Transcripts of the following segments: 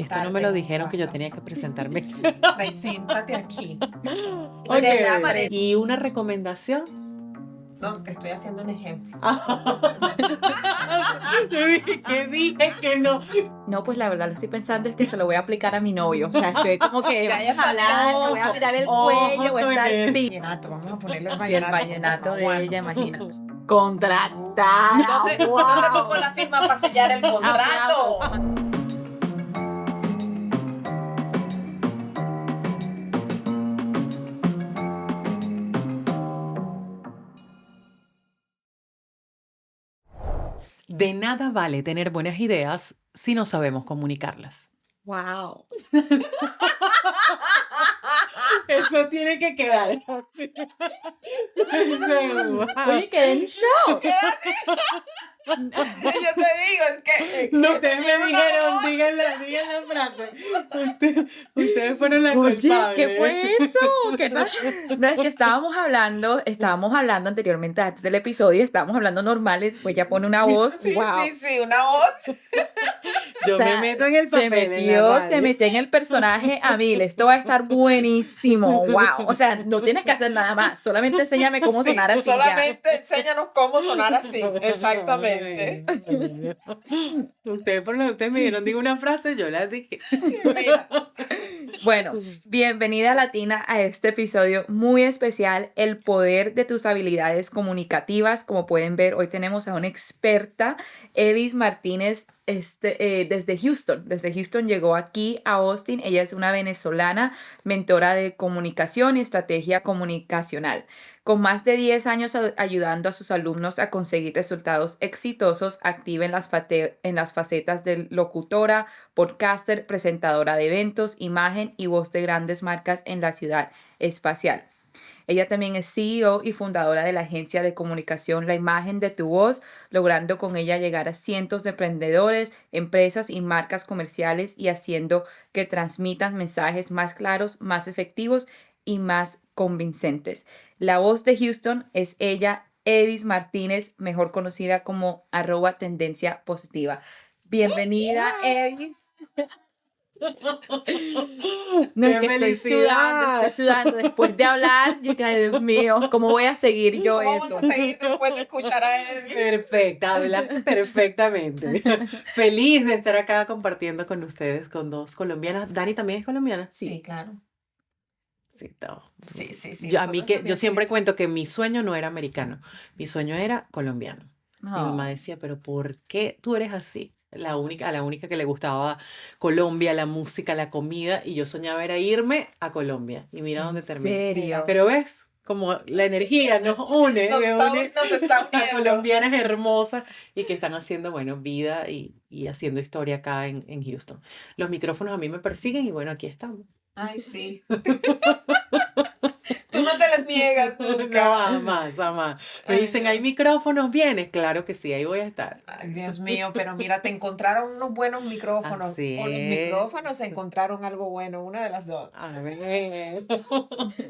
esto no me lo dijeron que yo tenía que presentarme. Preséntate aquí. Ok, De la manera. ¿y una recomendación? No, te estoy haciendo un ejemplo. Yo dije que dije que no. No, pues la verdad lo estoy pensando es que se lo voy a aplicar a mi novio. O sea, estoy como que Ya vamos está, a hablar, le voy a mirar el ojo cuello, voy a con estar eso. Vallenato, vamos a ponerle el Sí, el vallenato. vallenato de Bueno. ella, imagínate. Contratada. ¿Dónde pongo la firma para sellar el contrato? De nada vale tener buenas ideas si no sabemos comunicarlas. Wow. Eso tiene que quedar. Oye, quedé en shock. Yo te digo, es que. No, ustedes me dijeron, digan la frase. Ustedes fueron la Oye, culpable. ¿qué fue eso? ¿Qué tal? No, es que estábamos hablando anteriormente antes del episodio, estábamos hablando normales, pues ya pone una voz. Sí, Wow. sí, una voz. Yo O sea, me meto en el papel. se metió en el personaje a mil. Esto va a estar buenísimo. Wow. O sea, no tienes que hacer nada más. Solamente enséñame cómo Sí, sonar así. solamente enséñanos cómo sonar así. Exactamente. Ustedes me dieron, digo una frase, yo la dije. Mira. Bueno, bienvenida Latina a este episodio muy especial, el poder de tus habilidades comunicativas. Como pueden ver, hoy tenemos a una experta, Evis Martínez, desde Houston. Desde Houston llegó aquí a Austin. Ella es una venezolana, mentora de comunicación y estrategia comunicacional. Con más de 10 años ayudando a sus alumnos a conseguir resultados exitosos, activa en las facetas de locutora, podcaster, presentadora de eventos, imagen y voz de grandes marcas en la ciudad espacial. Ella también es CEO y fundadora de la agencia de comunicación La Imagen de tu Voz, logrando con ella llegar a cientos de emprendedores, empresas y marcas comerciales y haciendo que transmitan mensajes más claros, más efectivos y más convincentes. La voz de Houston es ella, Evis Martínez, mejor conocida como @tendenciapositiva. Bienvenida, Evis. No, es que estoy sudando. Después de hablar, yo que, Dios mío, ¿cómo voy a seguir yo ¿Cómo eso? vamos a seguir después de escuchar a Elvis? Perfecta, hablaste perfectamente. Feliz de estar acá compartiendo con ustedes, con dos colombianas. ¿Dani también es colombiana? Sí, claro. Sí, todo. Sí. Yo siempre cuento que mi sueño no era americano, mi sueño era colombiano. Mi mamá decía, pero ¿por qué tú eres así? A la única que le gustaba Colombia, la música, la comida, y yo soñaba era irme a Colombia. Y mira dónde terminé. ¿En serio? Pero ves, como la energía nos une, Nos está a uniendo. colombianas hermosas y que están haciendo, bueno, vida y haciendo historia acá en Houston. Los micrófonos a mí me persiguen y bueno, aquí estamos. Ay, sí. Tú no te les niegas nunca. No, jamás. Me dicen, ¿hay micrófonos? ¿Vienes? Claro que sí, ahí voy a estar. Ay, Dios mío, pero mira, te encontraron unos buenos micrófonos. Así O los es. micrófonos encontraron algo bueno, una de las dos. A ver.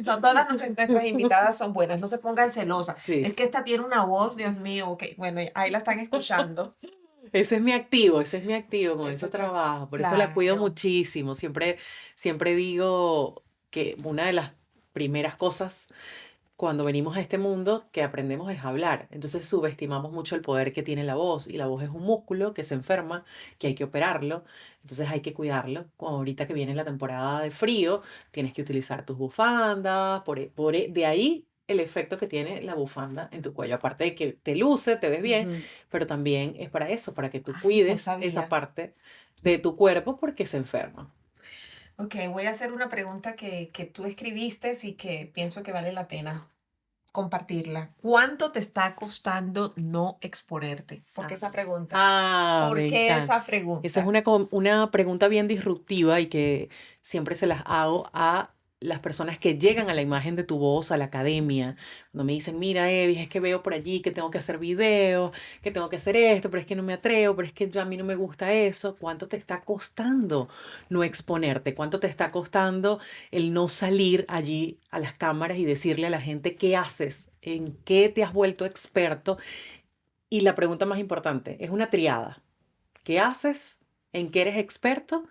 No, todas nuestras invitadas son buenas, no se pongan celosas. Sí. Es que esta tiene una voz, Dios mío, ok, bueno, ahí la están escuchando. Ese es mi activo, con eso trabajo, por eso la cuido claro. muchísimo. Siempre digo que una de las primeras cosas cuando venimos a este mundo que aprendemos es hablar. Entonces subestimamos mucho el poder que tiene la voz y la voz es un músculo que se enferma, que hay que operarlo, entonces hay que cuidarlo. Como ahorita que viene la temporada de frío, tienes que utilizar tus bufandas, de ahí el efecto que tiene la bufanda en tu cuello, aparte de que te luce, te ves bien, Ujú. pero también es para eso, para que tú Ay, no cuides sabía. esa parte de tu cuerpo porque se enferma. Ok, voy a hacer una pregunta que tú escribiste y que pienso que vale la pena compartirla. ¿Cuánto te está costando no exponerte? ¿Por qué esa pregunta? ¿Por Me qué encanta. esa pregunta? Esa es una pregunta bien disruptiva y que siempre se las hago a las personas que llegan a la imagen de tu voz, a la academia. Cuando me dicen, mira, Evis, es que veo por allí que tengo que hacer videos, que tengo que hacer esto, pero es que no me atrevo, pero es que a mí no me gusta eso. ¿Cuánto te está costando no exponerte? ¿Cuánto te está costando el no salir allí a las cámaras y decirle a la gente qué haces, en qué te has vuelto experto? Y la pregunta más importante es una triada. ¿Qué haces? ¿En qué eres experto?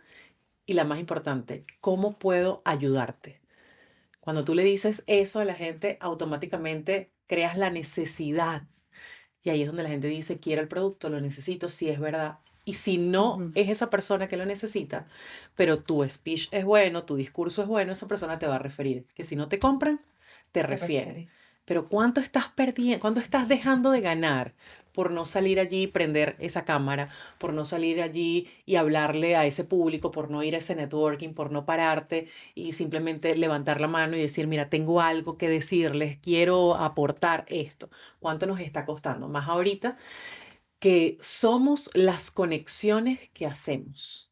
Y la más importante, ¿cómo puedo ayudarte? Cuando tú le dices eso a la gente, automáticamente creas la necesidad. Y ahí es donde la gente dice, quiero el producto, lo necesito, si es verdad. Y si no Ujú. es esa persona que lo necesita, pero tu speech es bueno, tu discurso es bueno, esa persona te va a referir. Que si no te compran, te Te refieren. refiere. Pero ¿cuánto estás perdiendo? ¿Cuánto estás dejando de ganar por no salir allí y prender esa cámara, por no salir allí y hablarle a ese público, por no ir a ese networking, por no pararte y simplemente levantar la mano y decir, mira, tengo algo que decirles, quiero aportar esto? ¿Cuánto nos está costando? Más ahorita que somos las conexiones que hacemos.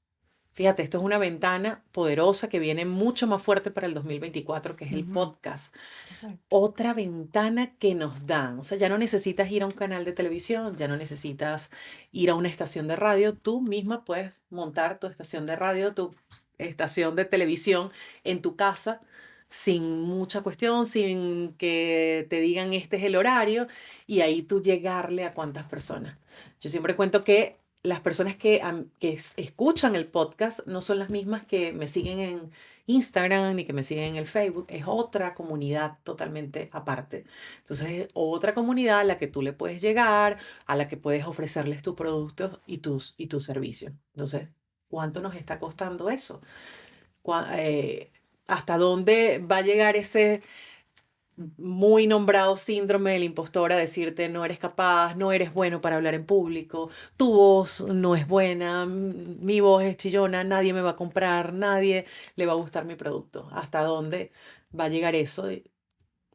Fíjate, esto es una ventana poderosa que viene mucho más fuerte para el 2024, que es el Ujú. podcast. Correcto. Otra ventana que nos dan. O sea, ya no necesitas ir a un canal de televisión, ya no necesitas ir a una estación de radio. Tú misma puedes montar tu estación de radio, tu estación de televisión en tu casa sin mucha cuestión, sin que te digan este es el horario y ahí tú llegarle a cuántas personas. Yo siempre cuento que las personas que escuchan el podcast no son las mismas que me siguen en Instagram ni que me siguen en el Facebook, es otra comunidad totalmente aparte. Entonces es otra comunidad a la que tú le puedes llegar, a la que puedes ofrecerles tus productos y tus servicios. Entonces, ¿cuánto nos está costando eso? ¿Cuá- eh, ¿Hasta dónde va a llegar ese muy nombrado síndrome del impostor a decirte no eres capaz, no eres bueno para hablar en público, tu voz no es buena, mi voz es chillona, nadie me va a comprar, nadie le va a gustar mi producto? ¿Hasta dónde va a llegar eso? Y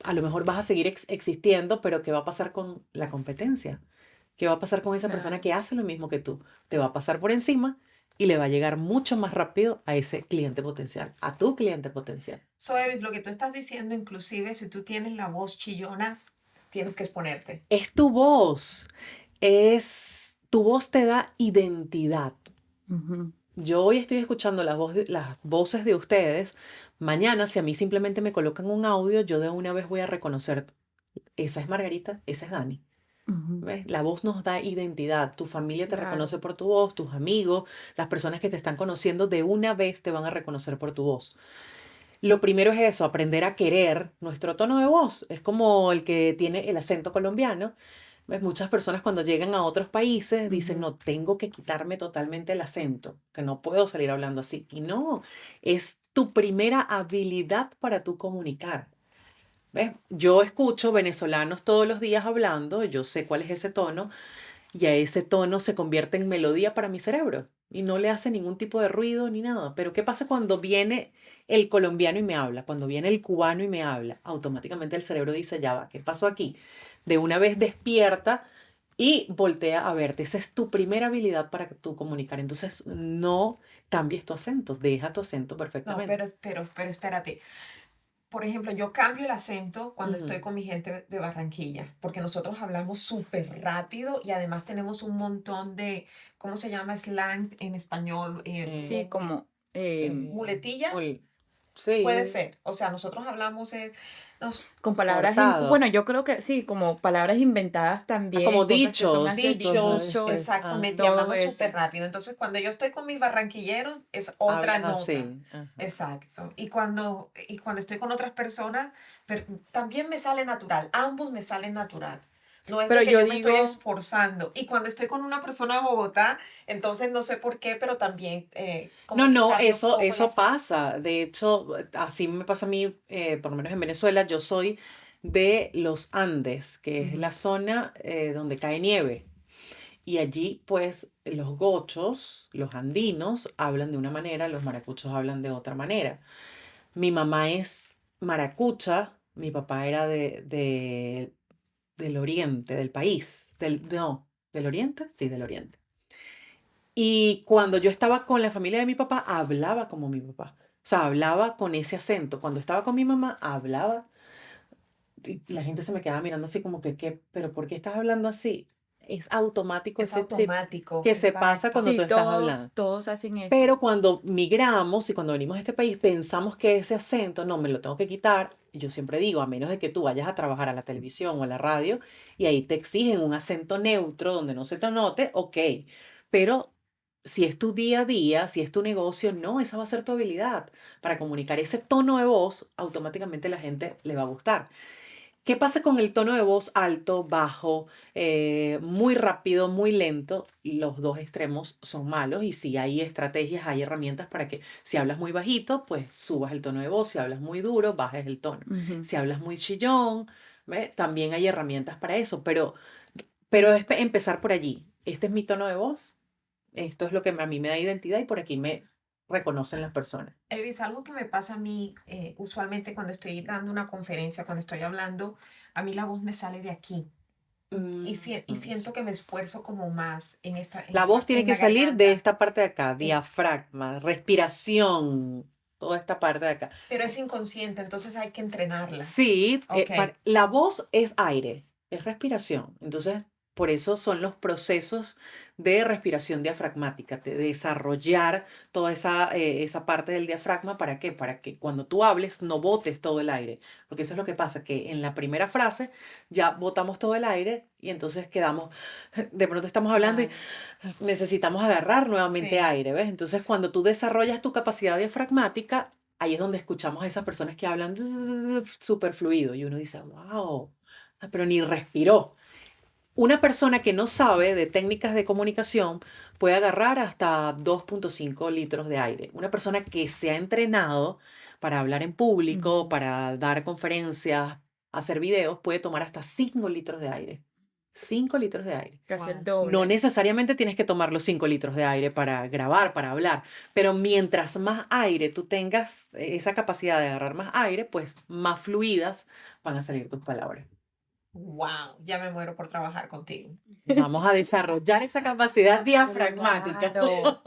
a lo mejor vas a seguir existiendo, pero ¿qué va a pasar con la competencia? ¿Qué va a pasar con esa persona Claro. que hace lo mismo que tú? Te va a pasar por encima y le va a llegar mucho más rápido a ese cliente potencial, a tu cliente potencial. So, Evis, lo que tú estás diciendo, inclusive si tú tienes la voz chillona, tienes que exponerte. Es tu voz te da identidad. Ujú. Yo hoy estoy escuchando las voces de ustedes. Mañana, si a mí simplemente me colocan un audio, yo de una vez voy a reconocer, esa es Margarita, esa es Dani. Ujú. ¿Ves? La voz nos da identidad. Tu familia te Claro. reconoce por tu voz, tus amigos, las personas que te están conociendo de una vez te van a reconocer por tu voz. Lo primero es eso, aprender a querer nuestro tono de voz. Es como el que tiene el acento colombiano. ¿Ves? Muchas personas cuando llegan a otros países dicen, Ujú. no, tengo que quitarme totalmente el acento, que no puedo salir hablando así. Y no, es tu primera habilidad para tú comunicar. ¿Ves? Yo escucho venezolanos todos los días hablando, yo sé cuál es ese tono, y a ese tono se convierte en melodía para mi cerebro y no le hace ningún tipo de ruido ni nada. Pero ¿qué pasa cuando viene el colombiano y me habla? Cuando viene el cubano y me habla, automáticamente el cerebro dice, ya va, ¿qué pasó aquí? De una vez despierta y voltea a verte. Esa es tu primera habilidad para tú comunicar. Entonces, no cambies tu acento, deja tu acento No, perfectamente. pero espérate. Por ejemplo, yo cambio el acento cuando estoy Ujú. con mi gente de Barranquilla, porque nosotros hablamos súper rápido y además tenemos un montón de, ¿cómo se llama? Slang en español, Sí, Eh, como muletillas. uy, Puede sí, ser. O sea, nosotros hablamos, nos, con palabras, cortado. bueno, yo creo que sí, como palabras inventadas Ah, como también, cosas que son así, dichos, dichos, dichos, exactamente, y todo hablamos súper eso. rápido. Entonces, cuando yo estoy con mis barranquilleros, es otra hablas nota. así. Ajá. Exacto. Y cuando estoy con otras personas, también me sale natural. Ambos me salen natural. No es Pero de que yo yo me estoy digo, esforzando. Y cuando estoy con una persona de Bogotá, entonces no sé por qué, pero también No, como que no, cambia un poco el eso acento. pasa. De hecho, así me pasa a mí, por lo menos en Venezuela, yo soy de los Andes, que es Ujú. la zona donde cae nieve. Y allí, pues, los gochos, los andinos, hablan de una manera, los maracuchos hablan de otra manera. Mi mamá es maracucha, mi papá era del oriente del país. No, ¿del oriente? Sí, del oriente. Y cuando yo estaba con la familia de mi papá, hablaba como mi papá. O sea, hablaba con ese acento. Cuando estaba con mi mamá, hablaba. Y la gente se me quedaba mirando así como que, ¿pero por qué estás hablando así? Es automático Es ese chip automático, que se pasa exacto. cuando sí, tú estás hablando. todos hacen eso. Pero cuando migramos y cuando venimos a este país, pensamos que ese acento no me lo tengo que quitar. Y yo siempre digo, a menos de que tú vayas a trabajar a la televisión o a la radio y ahí te exigen un acento neutro donde no se te note, ok. Pero si es tu día a día, si es tu negocio, no, esa va a ser tu habilidad para comunicar. Ese tono de voz, automáticamente la gente le va a gustar. ¿Qué pasa con el tono de voz alto, bajo, muy rápido, muy lento? Los dos extremos son malos y sí hay estrategias, hay herramientas para que si hablas muy bajito, pues subas el tono de voz. Si hablas muy duro, bajes el tono. Ujú. Si hablas muy chillón, ¿ve? También hay herramientas para eso, pero es empezar por allí. Este es mi tono de voz, esto es lo que a mí me da identidad y por aquí me reconocen las personas. Evis, algo que me pasa a mí usualmente cuando estoy dando una conferencia, cuando estoy hablando, a mí la voz me sale de aquí. Y siento que me esfuerzo como más en La voz tiene que la salir de garganta. esta parte de acá, Es, diafragma, respiración, toda esta parte de acá. pero es inconsciente, entonces hay que entrenarla. Sí, Ok. la voz es aire, es respiración. Entonces, por eso son los procesos de respiración diafragmática, de desarrollar toda esa parte del diafragma. ¿Para qué? Para que cuando tú hables no botes todo el aire. Porque eso es lo que pasa, que en la primera frase ya botamos todo el aire y entonces quedamos, de pronto estamos hablando y Claro. necesitamos agarrar nuevamente Sí. aire, ¿ves? Entonces, cuando tú desarrollas tu capacidad diafragmática, ahí es donde escuchamos a esas personas que hablan súper fluido y uno dice, wow, pero ni respiró. Una persona que no sabe de técnicas de comunicación puede agarrar hasta 2,5 litros de aire. Una persona que se ha entrenado para hablar en público, Ujú. para dar conferencias, hacer videos, puede tomar hasta 5 litros de aire. 5 litros de aire. Casi el Wow. No doble. necesariamente tienes que tomar los 5 litros de aire para grabar, para hablar, pero mientras más aire tú tengas, esa capacidad de agarrar más aire, pues más fluidas van a salir tus palabras. Wow, ya me muero por trabajar contigo. Vamos a desarrollar esa capacidad diafragmática. Claro.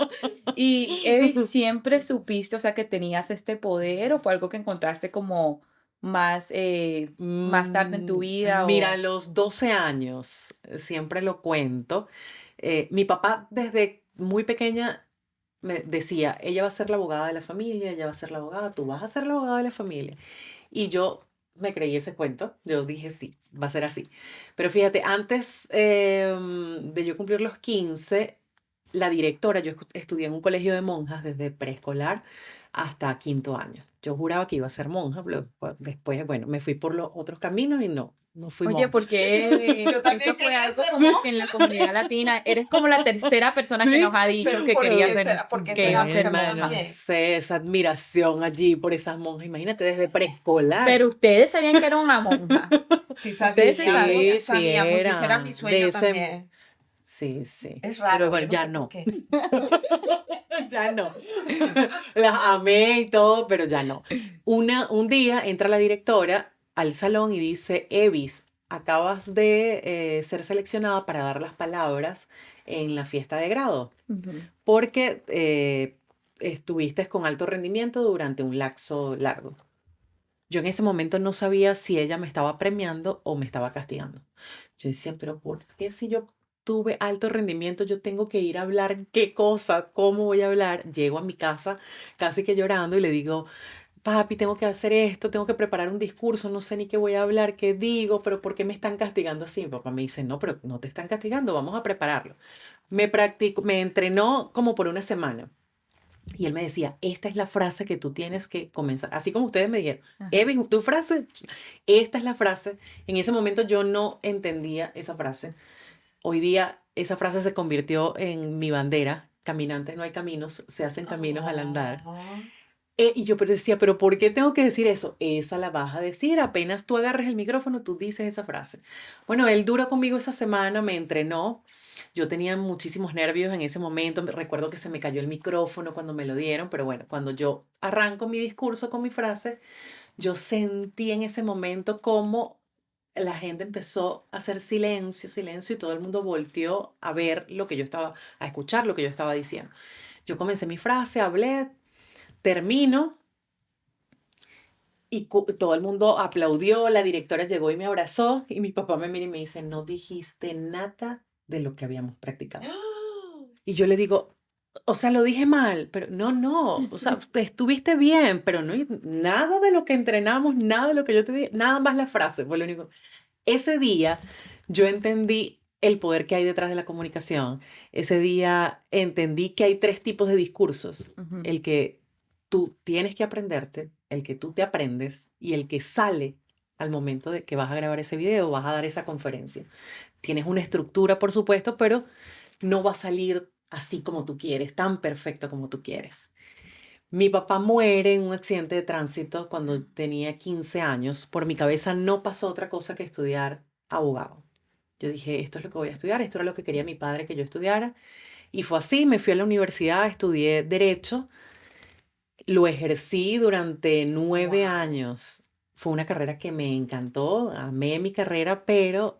Y Evi, ¿siempre supiste, o sea, que tenías este poder o fue algo que encontraste como más tarde en tu vida Mira, a o... los 12 años, siempre lo cuento, mi papá desde muy pequeña me decía, ella va a ser la abogada de la familia, ella va a ser la abogada, tú vas a ser la abogada de la familia. Y yo me creí ese cuento, yo dije, sí, va a ser así. Pero fíjate, antes de yo cumplir los 15, la directora, yo estudié en un colegio de monjas desde preescolar hasta quinto año. Yo juraba que iba a ser monja, pero después, bueno, me fui por los otros caminos y no fui Oye, monja. porque Yo también eso fue quería algo ser como que en la comunidad latina eres como la tercera persona que nos Sí, ha dicho Pero que ¿por quería qué ser, será? ¿Por qué que iba será? a ser Porque a mí hermano, no monja. también. sé, esa admiración allí por esas monjas, imagínate desde preescolar. Pero ustedes sabían que era una monja. Sí Ustedes sí sabíamos, sabían. sí Sí, sabíamos. Y ese era mi eran de sueño ese, también. sí, sí, Es pero raro, yo bueno, no ya sé por no, qué. ya no. Las amé y todo, pero ya no. Un día entra la directora al salón y dice, Evis, acabas de ser seleccionada para dar las palabras en la fiesta de grado, Ujú. porque estuviste con alto rendimiento durante un lapso largo. Yo en ese momento no sabía si ella me estaba premiando o me estaba castigando. Yo decía, pero ¿por qué si yo tuve alto rendimiento yo tengo que ir a hablar qué cosa? ¿Cómo voy a hablar? Llego a mi casa casi que llorando y le digo, papi, tengo que hacer esto, tengo que preparar un discurso, no sé ni qué voy a hablar, qué digo, pero ¿por qué me están castigando así? Mi papá me dice, no, pero no te están castigando, vamos a prepararlo. Me entrenó como por una semana. Y él me decía, esta es la frase que tú tienes que comenzar. Así como ustedes me dijeron, Ajá. Evin, tu frase, esta es la frase. En ese momento yo no entendía esa frase. Hoy día esa frase se convirtió en mi bandera. Caminantes no hay caminos, se hacen caminos al andar. Oh, Y yo pero decía, pero ¿por qué tengo que decir eso? Esa la vas a decir, apenas tú agarres el micrófono, tú dices esa frase. Bueno, él duró conmigo esa semana, me entrenó. Yo tenía muchísimos nervios en ese momento. Recuerdo que se me cayó el micrófono cuando me lo dieron, pero bueno, cuando yo arranco mi discurso con mi frase, yo sentí en ese momento como la gente empezó a hacer silencio, silencio, y todo el mundo volteó a ver lo que yo estaba, a escuchar lo que yo estaba diciendo. Yo comencé mi frase, hablé, termino y todo el mundo aplaudió, la directora llegó y me abrazó y mi papá me mira y me dice, no dijiste nada de lo que habíamos practicado. Y yo le digo, o sea, lo dije mal, pero no, o sea, estuviste bien, pero no, nada de lo que entrenamos, nada de lo que yo te dije, nada más la frase, fue lo único. Ese día yo entendí el poder que hay detrás de la comunicación. Ese día entendí que hay 3 tipos de discursos. Ujú. El que tú tienes que aprenderte, el que tú te aprendes y el que sale al momento de que vas a grabar ese video o vas a dar esa conferencia. Tienes una estructura, por supuesto, pero no va a salir así como tú quieres, tan perfecto como tú quieres. Mi papá muere en un accidente de tránsito cuando tenía 15 años. Por mi cabeza no pasó otra cosa que estudiar abogado. Yo dije, esto es lo que voy a estudiar, esto era lo que quería mi padre que yo estudiara. Y fue así, me fui a la universidad, estudié derecho, lo ejercí durante 9 Wow. años. Fue una carrera que me encantó, amé mi carrera, pero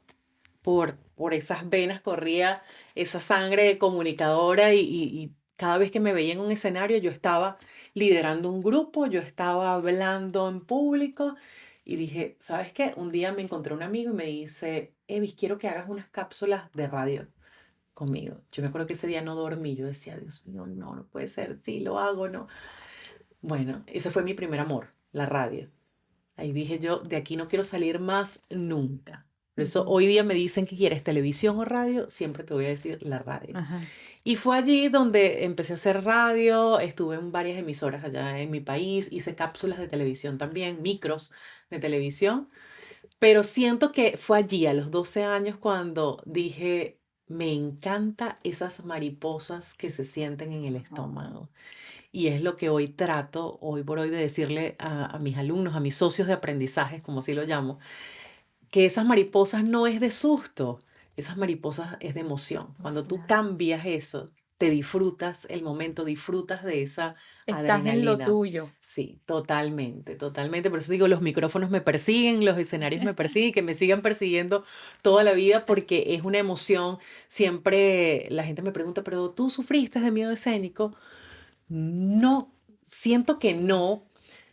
por esas venas corría esa sangre de comunicadora y cada vez que me veía en un escenario yo estaba liderando un grupo, yo estaba hablando en público y dije, ¿sabes qué? Un día me encontré un amigo y me dice, Evis, quiero que hagas unas cápsulas de radio conmigo. Yo me acuerdo que ese día no dormí, yo decía, Dios mío, no, no puede ser, sí, lo hago, no. Bueno, ese fue mi primer amor, la radio. Ahí dije yo, de aquí no quiero salir más nunca. Por eso Ujú. hoy día me dicen que quieres televisión o radio, siempre te voy a decir la radio. Ajá. Y fue allí donde empecé a hacer radio, estuve en varias emisoras allá en mi país, hice cápsulas de televisión también, micros de televisión, pero siento que fue allí a los 12 años cuando dije, me encanta esas mariposas que se sienten en el estómago. Y es lo que hoy trato, hoy por hoy, de decirle a mis alumnos, a mis socios de aprendizaje, como así lo llamo, que esas mariposas no es de susto, esas mariposas es de emoción. Cuando tú Claro. cambias eso, te disfrutas el momento, disfrutas de esa Estás en lo adrenalina. tuyo. Sí, totalmente, totalmente. Por eso digo, los micrófonos me persiguen, los escenarios me persiguen, que me sigan persiguiendo toda la vida porque es una emoción. Siempre la gente me pregunta, pero ¿tú sufriste de miedo escénico? No, siento que no,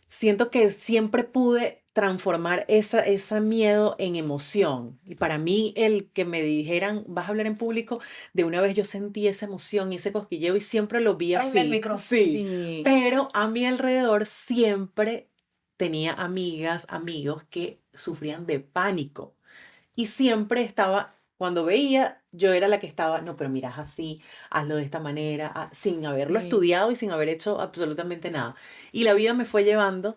siento que siempre pude transformar ese miedo en emoción. Y para mí el que me dijeran, vas a hablar en público, de una vez yo sentí esa emoción y ese cosquilleo y siempre lo vi Tráeme el así, micrófono. sí. Sí. Pero a mi alrededor siempre tenía amigas, amigos que sufrían de pánico. Y siempre estaba, cuando veía, yo era la que estaba, no, pero mira, es así, hazlo de esta manera, sin haberlo Sí. estudiado y sin haber hecho absolutamente nada. Y la vida me fue llevando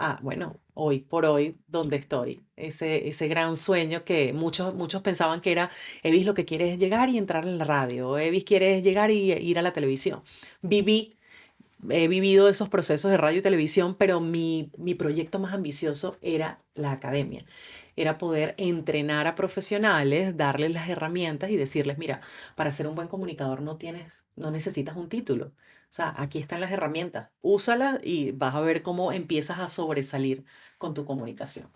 a, bueno, hoy por hoy, donde estoy. Ese gran sueño que muchos pensaban que era, Evis lo que quiere es llegar y entrar en la radio, Evis quiere llegar y ir a la televisión. Viví He vivido esos procesos de radio y televisión, pero mi proyecto más ambicioso era la academia. Era poder entrenar a profesionales, darles las herramientas y decirles, mira, para ser un buen comunicador no necesitas un título. O sea, aquí están las herramientas, úsalas y vas a ver cómo empiezas a sobresalir con tu comunicación.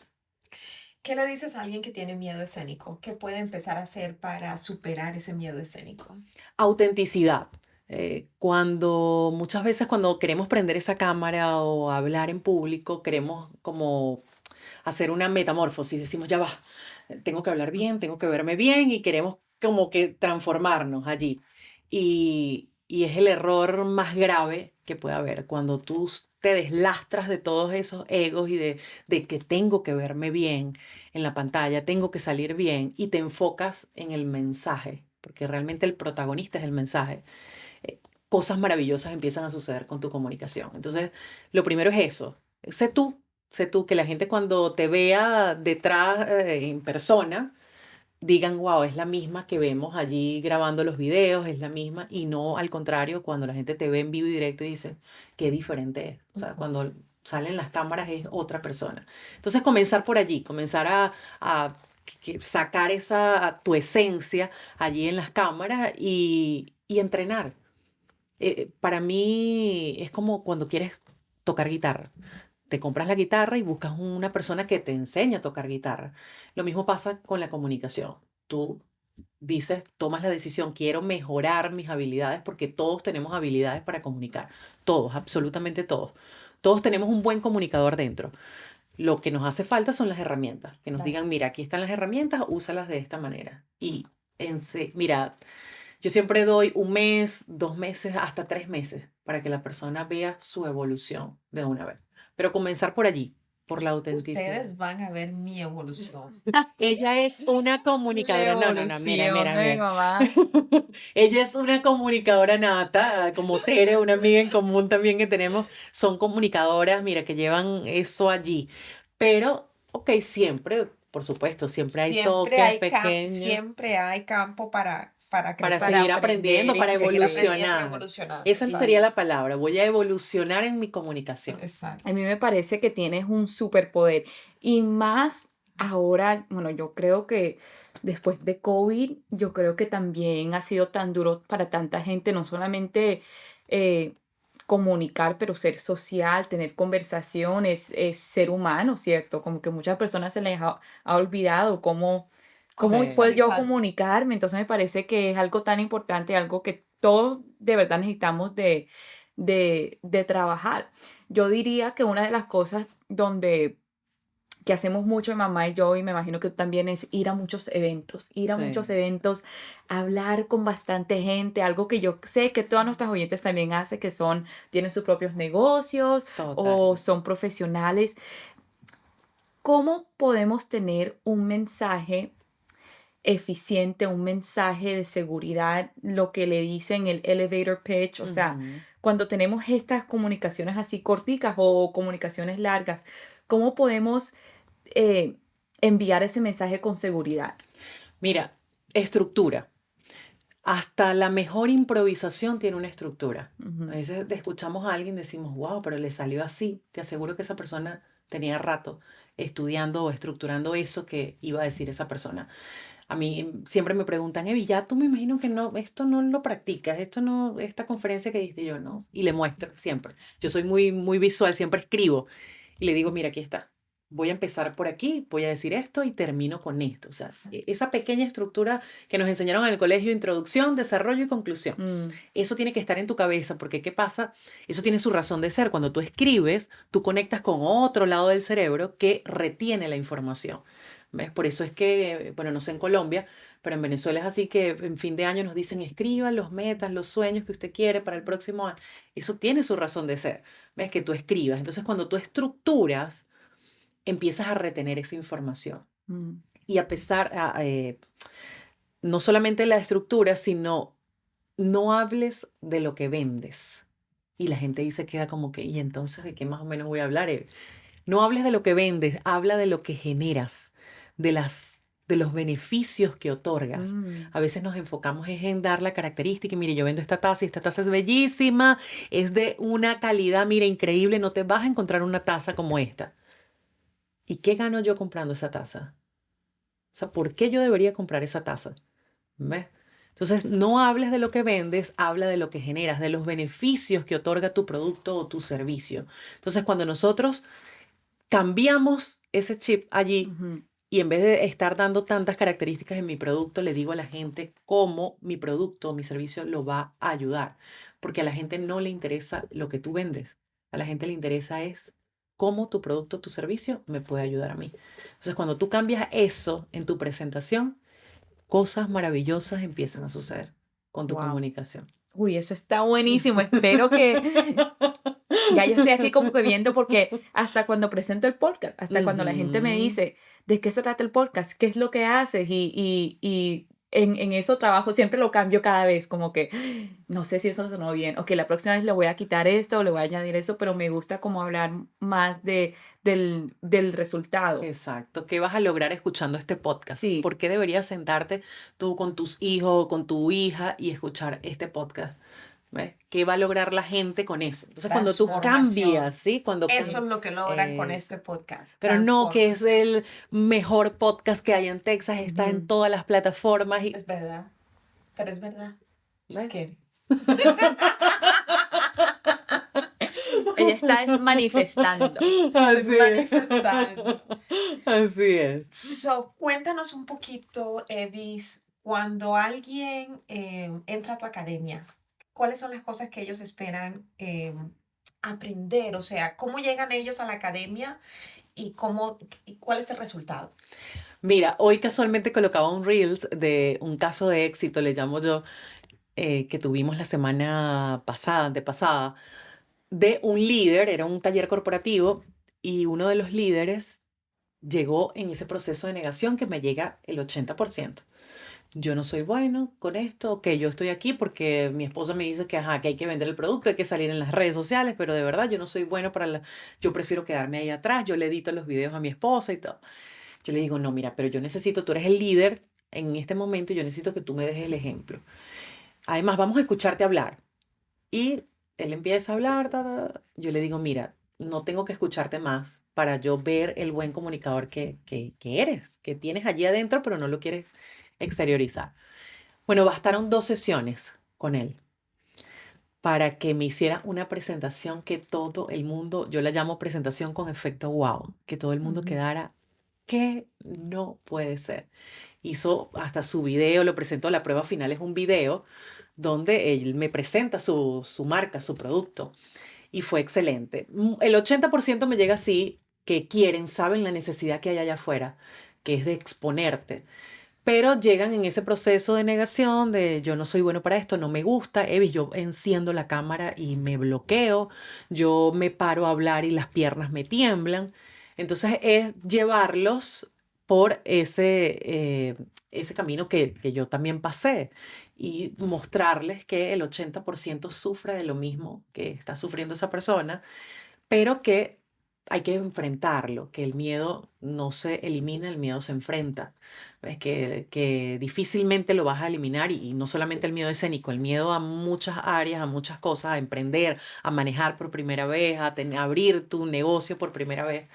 ¿Qué le dices a alguien que tiene miedo escénico? ¿Qué puede empezar a hacer para superar ese miedo escénico? Autenticidad. Muchas veces cuando queremos prender esa cámara o hablar en público, queremos como hacer una metamorfosis, decimos, ya va, tengo que hablar bien, tengo que verme bien y queremos como que transformarnos allí. Y es el error más grave que puede haber cuando tú te deslastras de todos esos egos y de que tengo que verme bien en la pantalla, tengo que salir bien y te enfocas en el mensaje, porque realmente el protagonista es el mensaje. eh, Cosas maravillosas empiezan a suceder con tu comunicación. Entonces, lo primero es eso, sé tú, que la gente cuando te vea detrás, en persona, digan, wow, es la misma que vemos allí grabando los videos, es la misma, y no al contrario, cuando la gente te ve en vivo y directo y dice, qué diferente es. O sea, Ujú. cuando salen las cámaras es otra persona. Entonces, comenzar por allí, comenzar a sacar tu esencia allí en las cámaras y entrenar. Para mí es como cuando quieres tocar guitarra. Te compras la guitarra y buscas una persona que te enseñe a tocar guitarra. Lo mismo pasa con la comunicación. Tú dices, tomas la decisión, quiero mejorar mis habilidades porque todos tenemos habilidades para comunicar. Todos, absolutamente todos. Todos tenemos un buen comunicador dentro. Lo que nos hace falta son las herramientas, que nos Claro. digan, mira, aquí están las herramientas, úsalas de esta manera. Mira, yo siempre doy un mes, 2 meses, hasta 3 meses para que la persona vea su evolución de una vez. Pero comenzar por allí, por la autenticidad. Ustedes van a ver mi evolución. Ella es una La comunicadora. No, no, no, mira, evolución mira, de mi mira. mamá. Ella es una comunicadora nata, como Tere, una amiga en común también que tenemos. Son comunicadoras, mira, que llevan eso allí. Pero, ok, siempre, por supuesto, siempre hay toques pequeños Siempre hay campo para para crecer, Para seguir aprender aprendiendo, y para seguir aprendiendo y evolucionar. evolucionar. Esa sí. sería la Exacto. palabra. Voy a evolucionar en mi comunicación. A Exacto. mí me parece que tienes un superpoder. Y más ahora, bueno, yo creo que después de COVID, yo creo que también ha sido tan duro para tanta gente, no solamente eh, comunicar, pero ser social, tener conversaciones, es ser humano, ¿cierto? Como que muchas personas se les ha olvidado cómo Sí. puedo yo Socializar. comunicarme. Entonces me parece que es algo tan importante, algo que todos de verdad necesitamos de trabajar. Yo diría que una de las cosas donde que hacemos mucho mi mamá y yo, y me imagino que tú también, es ir a muchos Sí, eventos, hablar con bastante gente, algo que yo sé que todas nuestras oyentes también hacen, que tienen sus propios negocios o total. son profesionales. ¿Cómo podemos tener un mensaje eficiente, un mensaje de seguridad, lo que le dicen el elevator pitch? O sea, Ujú. cuando tenemos estas comunicaciones así corticas o comunicaciones largas, ¿cómo podemos eh, enviar ese mensaje con seguridad? Mira, estructura. Hasta la mejor improvisación tiene una estructura. A Ujú. veces escuchamos a alguien y decimos, wow, pero le salió así. Te aseguro que esa persona tenía rato estudiando o estructurando eso que iba a decir esa persona. A mí siempre me preguntan, Evi, ya tú me imagino que no, esto no lo practicas, esto no, esta conferencia que diste yo, no. Y le muestro siempre. Yo soy muy, muy visual, siempre escribo y le digo, mira, aquí está. Voy a empezar por aquí, voy a decir esto y termino con esto. O sea, esa pequeña estructura que nos enseñaron en el colegio, introducción, desarrollo y conclusión. Mm, Eso tiene que estar en tu cabeza porque ¿qué pasa? Eso tiene su razón de ser. Cuando tú escribes, tú conectas con otro lado del cerebro que retiene la información. ¿Ves? Por eso es que, bueno, no sé en Colombia, pero en Venezuela es así que en fin de año nos dicen escriban los metas, los sueños que usted quiere para el próximo año. Eso tiene su razón de ser. ¿Ves? Que tú escribas. Entonces, cuando tú estructuras, empiezas a retener esa información. mm, Y no solamente la estructura, sino no hables de lo que vendes. Y la gente dice, queda como que, ¿y entonces de qué más o menos voy a hablar? No hables de lo que vendes, habla de lo que generas, de los beneficios que otorgas. mm. A veces nos enfocamos es en dar la característica, y mire, yo vendo esta taza y esta taza es bellísima, es de una calidad, mira, increíble, no te vas a encontrar una taza como esta. ¿Y qué gano yo comprando esa taza? O sea, ¿por qué yo debería comprar esa taza? ¿Ves? Entonces, no hables de lo que vendes, habla de lo que generas, de los beneficios que otorga tu producto o tu servicio. Entonces, cuando nosotros cambiamos ese chip allí Ujú. y en vez de estar dando tantas características en mi producto, le digo a la gente cómo mi producto o mi servicio lo va a ayudar. Porque a la gente no le interesa lo que tú vendes. A la gente le interesa es cómo tu producto o tu servicio me puede ayudar a mí. Entonces, cuando tú cambias eso en tu presentación, cosas maravillosas empiezan a suceder con tu Wow. comunicación. Uy, eso está buenísimo. Espero que ya yo estoy aquí como que viendo porque hasta cuando presento el podcast, hasta cuando la gente me Ujú. dice, ¿de qué se trata el podcast? ¿Qué es lo que haces? Y en eso trabajo, siempre lo cambio cada vez, como que no sé si eso sonó bien. Ok, la próxima vez le voy a quitar esto o le voy a añadir eso, pero me gusta como hablar más del resultado. Exacto. ¿Qué vas a lograr escuchando este podcast? Sí. ¿Por qué deberías sentarte tú con tus hijos o con tu hija y escuchar este podcast? ¿Ves? ¿Qué va a lograr la gente con eso? Entonces, cuando tú Transformación. cambias, ¿sí? Eso es lo que logran con Es- este podcast. pero no que es Transformación. el mejor podcast que hay en Texas, está en Ujú. todas las plataformas y, Es verdad. Pero es verdad. Just ¿ves? kidding. Ella está manifestando. Así es. Manifestando. Así es. So, cuéntanos un poquito, Evis, cuando alguien entra a tu academia, ¿cuáles son las cosas que ellos esperan aprender? O sea, ¿cómo llegan ellos a la academia y cuál es el resultado? Mira, hoy casualmente colocaba un Reels de un caso de éxito, le llamo yo, que tuvimos la semana pasada, antepasada, de un líder, era un taller corporativo, y uno de los líderes llegó en ese proceso de negación que me llega el 80%. Yo no soy bueno con esto, que yo estoy aquí porque mi esposa me dice que, ajá, que hay que vender el producto, hay que salir en las redes sociales, pero de verdad yo no soy bueno yo prefiero quedarme ahí atrás, yo le edito los videos a mi esposa y todo. Yo le digo, no, mira, pero yo necesito, tú eres el líder en este momento y yo necesito que tú me dejes el ejemplo. Además, vamos a escucharte hablar. Y él empieza a hablar, yo le digo, mira, no tengo que escucharte más para yo ver el buen comunicador que eres, que tienes allí adentro, pero no lo quieres exteriorizar. Bueno, bastaron 2 sesiones con él para que me hiciera una presentación que todo el mundo, yo la llamo presentación con efecto wow, que todo el mundo quedara, que no puede ser. Hizo hasta su video, lo presentó, la prueba final es un video donde él me presenta su marca, su producto, y fue excelente. El 80% me llega así, que quieren, saben la necesidad que hay allá afuera, que es de exponerte. Pero llegan en ese proceso de negación, de yo no soy bueno para esto, no me gusta, Evis, yo enciendo la cámara y me bloqueo, yo me paro a hablar y las piernas me tiemblan. Entonces es llevarlos por ese camino que yo también pasé y mostrarles que el 80% sufre de lo mismo que está sufriendo esa persona, pero que hay que enfrentarlo, que el miedo no se elimina, el miedo se enfrenta. Es que difícilmente lo vas a eliminar y no solamente el miedo escénico, el miedo a muchas áreas, a muchas cosas, a emprender, a manejar por primera vez, a abrir tu negocio por primera vez,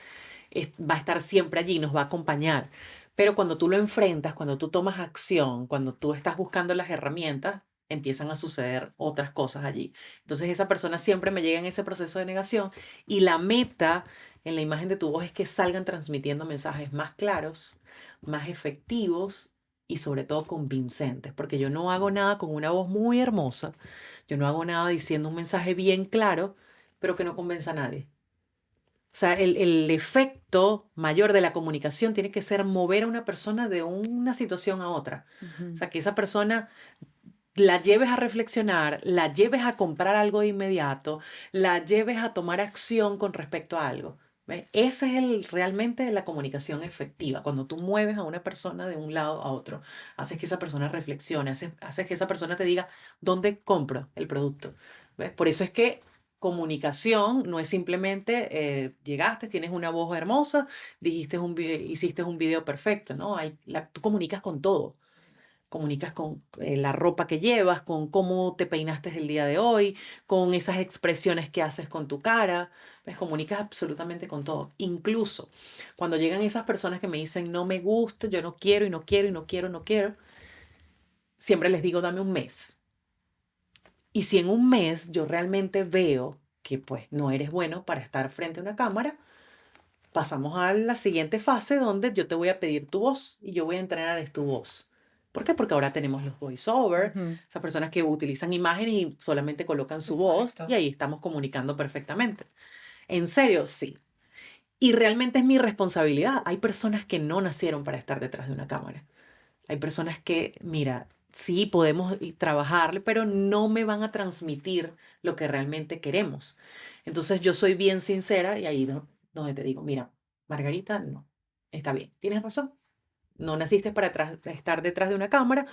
va a estar siempre allí, nos va a acompañar. Pero cuando tú lo enfrentas, cuando tú tomas acción, cuando tú estás buscando las herramientas, empiezan a suceder otras cosas allí. Entonces esa persona siempre me llega en ese proceso de negación y la meta en la imagen de tu voz es que salgan transmitiendo mensajes más claros, más efectivos y sobre todo convincentes, porque yo no hago nada con una voz muy hermosa, yo no hago nada diciendo un mensaje bien claro, pero que no convenza a nadie. O sea, el efecto mayor de la comunicación tiene que ser mover a una persona de una situación a otra. O sea, que esa persona la lleves a reflexionar, la lleves a comprar algo de inmediato, la lleves a tomar acción con respecto a algo. ¿Ves? Esa es realmente la comunicación efectiva, cuando tú mueves a una persona de un lado a otro, haces que esa persona reflexione, haces que esa persona te diga dónde compro el producto. ¿Ves? Por eso es que comunicación no es simplemente llegaste, tienes una voz hermosa, hiciste un video perfecto, ¿no? Tú comunicas con todo. Comunicas con la ropa que llevas, con cómo te peinaste el día de hoy, con esas expresiones que haces con tu cara. Pues comunicas absolutamente con todo. Incluso cuando llegan esas personas que me dicen, no me gusta, yo no quiero y no quiero y no quiero, no quiero, siempre les digo, dame un mes. Y si en un mes yo realmente veo que pues no eres bueno para estar frente a una cámara, pasamos a la siguiente fase donde yo te voy a pedir tu voz y yo voy a entrenar tu voz. ¿Por qué? Porque ahora tenemos los voiceover, esas personas que utilizan imágenes y solamente colocan su voz y ahí estamos comunicando perfectamente. En serio, sí. Y realmente es mi responsabilidad. Hay personas que no nacieron para estar detrás de una cámara. Hay personas que, mira, sí podemos trabajar, pero no me van a transmitir lo que realmente queremos. Entonces yo soy bien sincera y ahí donde te digo, mira, Margarita, no, está bien, tienes razón. No naciste para estar detrás de una cámara,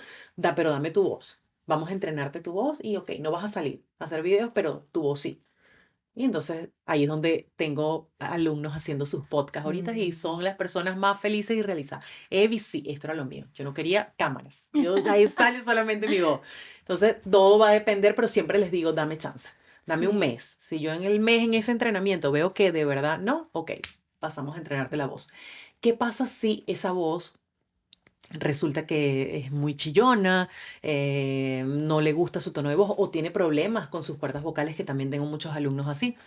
pero dame tu voz. Vamos a entrenarte tu voz y ok, no vas a salir a hacer videos, pero tu voz sí. Y entonces ahí es donde tengo alumnos haciendo sus podcasts ahorita y son las personas más felices y realizadas. Evi, sí, esto era lo mío. Yo no quería cámaras. Ahí sale solamente mi voz. Entonces todo va a depender, pero siempre les digo, dame chance. Dame un mes. Si yo en el mes, en ese entrenamiento, veo que de verdad no, ok, pasamos a entrenarte la voz. ¿Qué pasa si esa voz resulta que es muy chillona, no le gusta su tono de voz o tiene problemas con sus cuerdas vocales, que también tengo muchos alumnos así?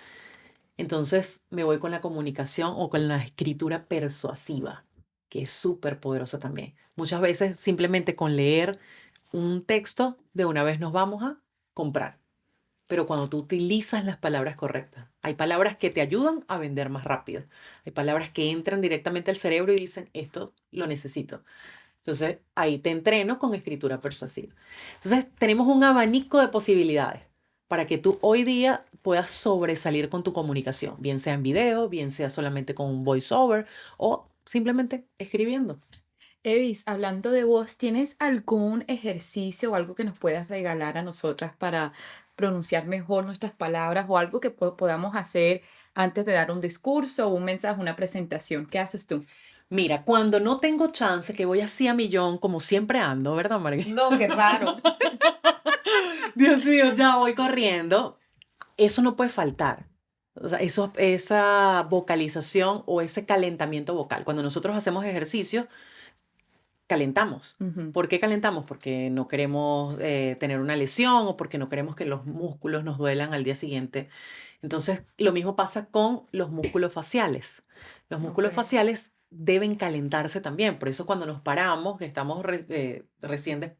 Entonces me voy con la comunicación o con la escritura persuasiva, que es súper poderosa también. Muchas veces simplemente con leer un texto de una vez nos vamos a comprar. Pero cuando tú utilizas las palabras correctas, hay palabras que te ayudan a vender más rápido. Hay palabras que entran directamente al cerebro y dicen, esto lo necesito. Entonces, ahí te entreno con escritura persuasiva. Entonces, tenemos un abanico de posibilidades. para que tú hoy día puedas sobresalir con tu comunicación, bien sea en video, bien sea solamente con un voiceover o simplemente escribiendo. Evis, hablando de voz, ¿tienes algún ejercicio o algo que nos puedas regalar a nosotras para pronunciar mejor nuestras palabras o algo que podamos hacer antes de dar un discurso o un mensaje, una presentación? ¿Qué haces tú? Mira, cuando no tengo chance, que voy así a millón, como siempre ando, ¿verdad, Margarita? No, qué raro. Dios mío, ya voy corriendo. Eso no puede faltar. O sea, esa vocalización o ese calentamiento vocal. Cuando nosotros hacemos ejercicio, calentamos. Ujú. ¿Por qué calentamos? Porque no queremos tener una lesión o porque no queremos que los músculos nos duelan al día siguiente. Entonces, lo mismo pasa con los músculos faciales. Los músculos Ok. faciales deben calentarse también. Por eso cuando nos paramos, que estamos recién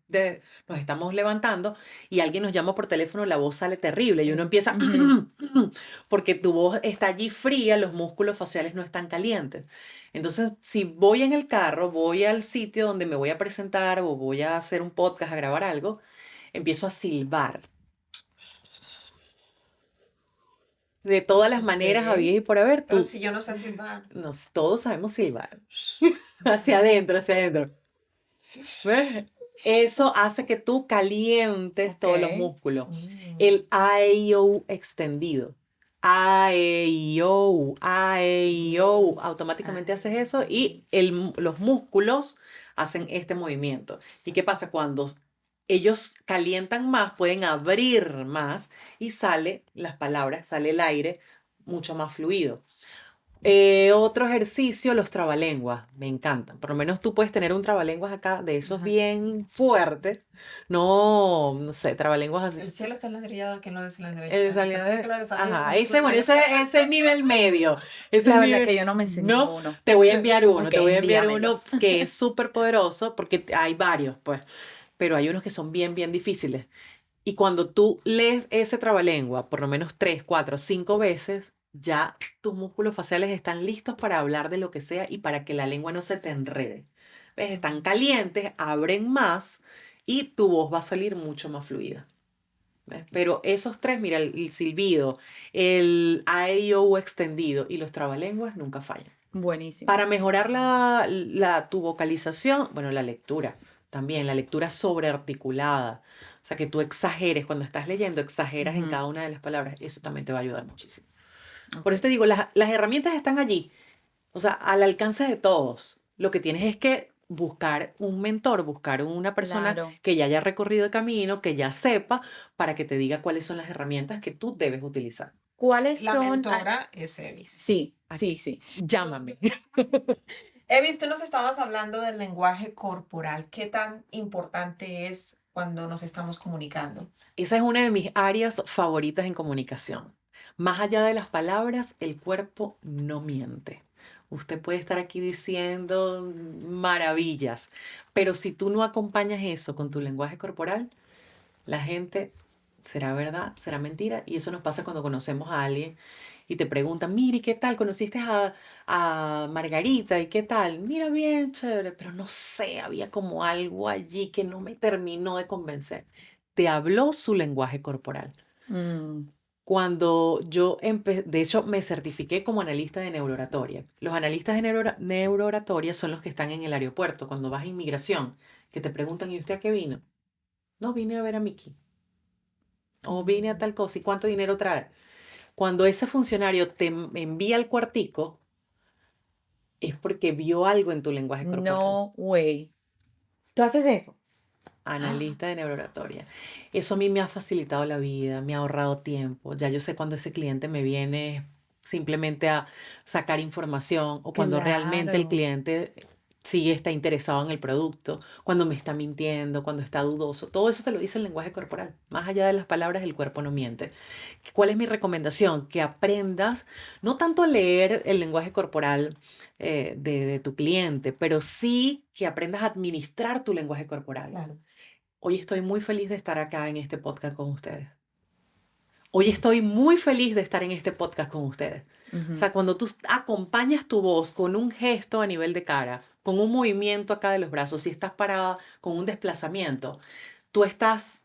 nos estamos levantando y alguien nos llama por teléfono, la voz sale terrible y uno Sí. empieza Ujú. porque tu voz está allí fría, los músculos faciales no están calientes. Entonces, si voy en el carro, voy al sitio donde me voy a presentar o voy a hacer un podcast, a grabar algo, empiezo a silbar de todas las maneras Ok. habidas y por haber. Pero si yo no sé silbar. Todos sabemos silbar. Hacia adentro, hacia adentro. ¿Ves? Eso hace que tú calientes todos los Ok. músculos. Mm. El A-E-I-O extendido. A-E-I-O, A-E-I-O. Automáticamente haces eso y los músculos hacen este movimiento. ¿Y qué pasa? Cuando ellos calientan más, pueden abrir más y sale las palabras, sale el aire mucho más fluido. Otro ejercicio, los trabalenguas, me encantan. Por lo menos tú puedes tener un trabalenguas acá de esos Ajá. bien fuertes. No, no sé, trabalenguas El así. cielo está ladrillado, que no es ladrillado. Salió Se dice que lo desafío ajá, con eso ese, bueno, ese es nivel medio. Ese es La verdad que nivel, yo no me sé no, ninguno. te voy a enviar uno, Ok, te voy a enviar uno envíamelos. que es súper poderoso porque hay varios, pues, pero hay unos que son bien, bien difíciles. Y cuando tú lees ese trabalengua por lo menos 3, 4, 5 veces, ya tus músculos faciales están listos para hablar de lo que sea y para que la lengua no se te enrede. ¿Ves? Están calientes, abren más y tu voz va a salir mucho más fluida. ¿Ves? Pero esos tres, mira, el silbido, el A-E-I-O extendido y los trabalenguas nunca fallan. Buenísimo. Para mejorar tu vocalización, bueno, la lectura también, la lectura sobrearticulada. O sea, que tú exageres, cuando estás leyendo, exageras en Ujú. cada una de las palabras. Eso también te va a ayudar muchísimo. Por Ok. eso te digo, las herramientas están allí, o sea, al alcance de todos. Lo que tienes es que buscar un mentor, buscar una persona Claro. que ya haya recorrido el camino, que ya sepa, para que te diga cuáles son las herramientas que tú debes utilizar. ¿Cuáles La son? mentora es Evis. Sí, Aquí, sí. llámame. Evis, tú nos estabas hablando del lenguaje corporal. ¿Qué tan importante es cuando nos estamos comunicando? Esa es una de mis áreas favoritas en comunicación. Más allá de las palabras, el cuerpo no miente. Usted puede estar aquí diciendo maravillas, pero si tú no acompañas eso con tu lenguaje corporal, la gente será verdad, será mentira. Y eso nos pasa cuando conocemos a alguien y te preguntan, mire, ¿qué tal? ¿Conociste a Margarita? ¿Y qué tal? Mira, bien, chévere, pero no sé, había como algo allí que no me terminó de convencer. Te habló su lenguaje corporal. Mm, Cuando de hecho, me certifiqué como analista de neurooratoria. Los analistas de neurooratoria son los que están en el aeropuerto, cuando vas a inmigración, que te preguntan, ¿y usted a qué vino? No, vine a ver a Mickey. O vine a tal cosa. ¿Y cuánto dinero trae? Cuando ese funcionario te envía al cuartico, es porque vio algo en tu lenguaje corporal. no way. ¿Tú haces eso? Analista de neurooratoria. Eso a mí me ha facilitado la vida, me ha ahorrado tiempo. Ya yo sé cuando ese cliente me viene simplemente a sacar información o cuando realmente el Claro. cliente sí está interesado en el producto, cuando me está mintiendo, cuando está dudoso. Todo eso te lo dice el lenguaje corporal. Más allá de las palabras, el cuerpo no miente. ¿Cuál es mi recomendación? Que aprendas no tanto a leer el lenguaje corporal de tu cliente, pero sí que aprendas a administrar tu lenguaje corporal. Claro. Hoy estoy muy feliz de estar acá en este podcast con ustedes. Hoy estoy muy feliz de estar en este podcast con ustedes. O Ujú. sea, cuando tú acompañas tu voz con un gesto a nivel de cara, con un movimiento acá de los brazos, si estás parada con un desplazamiento, tú estás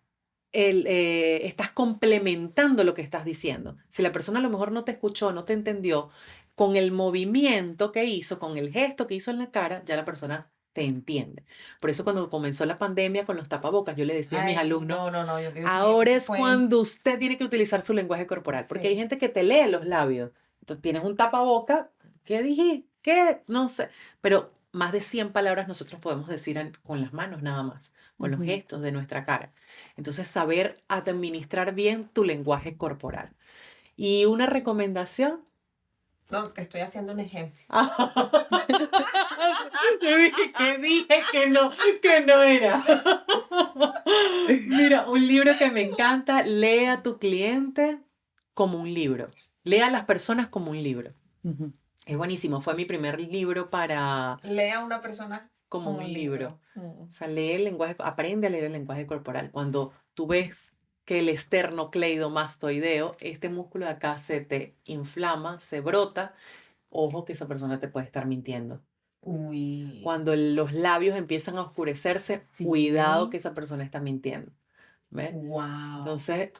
estás complementando lo que estás diciendo. Si la persona a lo mejor no te escuchó, no te entendió, con el movimiento que hizo, con el gesto que hizo en la cara, ya la persona te entiende. Por eso cuando comenzó la pandemia con los tapabocas, yo le decía a mis Ay, alumnos, no, Dios mío, ahora eso es fue. cuando usted tiene que utilizar su lenguaje corporal, porque hay Sí. gente que te lee los labios. Entonces tienes un tapaboca, ¿qué dije? ¿Qué? No sé. Pero más de 100 palabras nosotros podemos decir con las manos nada más, con los Ujú. gestos de nuestra cara. Entonces, saber administrar bien tu lenguaje corporal. Y una recomendación. No, te estoy haciendo un ejemplo. Yo dije que no era. Mira, un libro que me encanta, lee a tu cliente como un libro. Lee a las personas como un libro. Ujú. Es buenísimo, fue mi primer libro para Lea a una persona como como un un libro. libro. O sea, lee el lenguaje, aprende a leer el lenguaje corporal. Cuando tú ves que el esternocleidomastoideo, este músculo de acá se te inflama, se brota, ojo que esa persona te puede estar mintiendo. Uy. Cuando los labios empiezan a oscurecerse, Sí. cuidado que esa persona está mintiendo. ¿Ves? Wow. Entonces,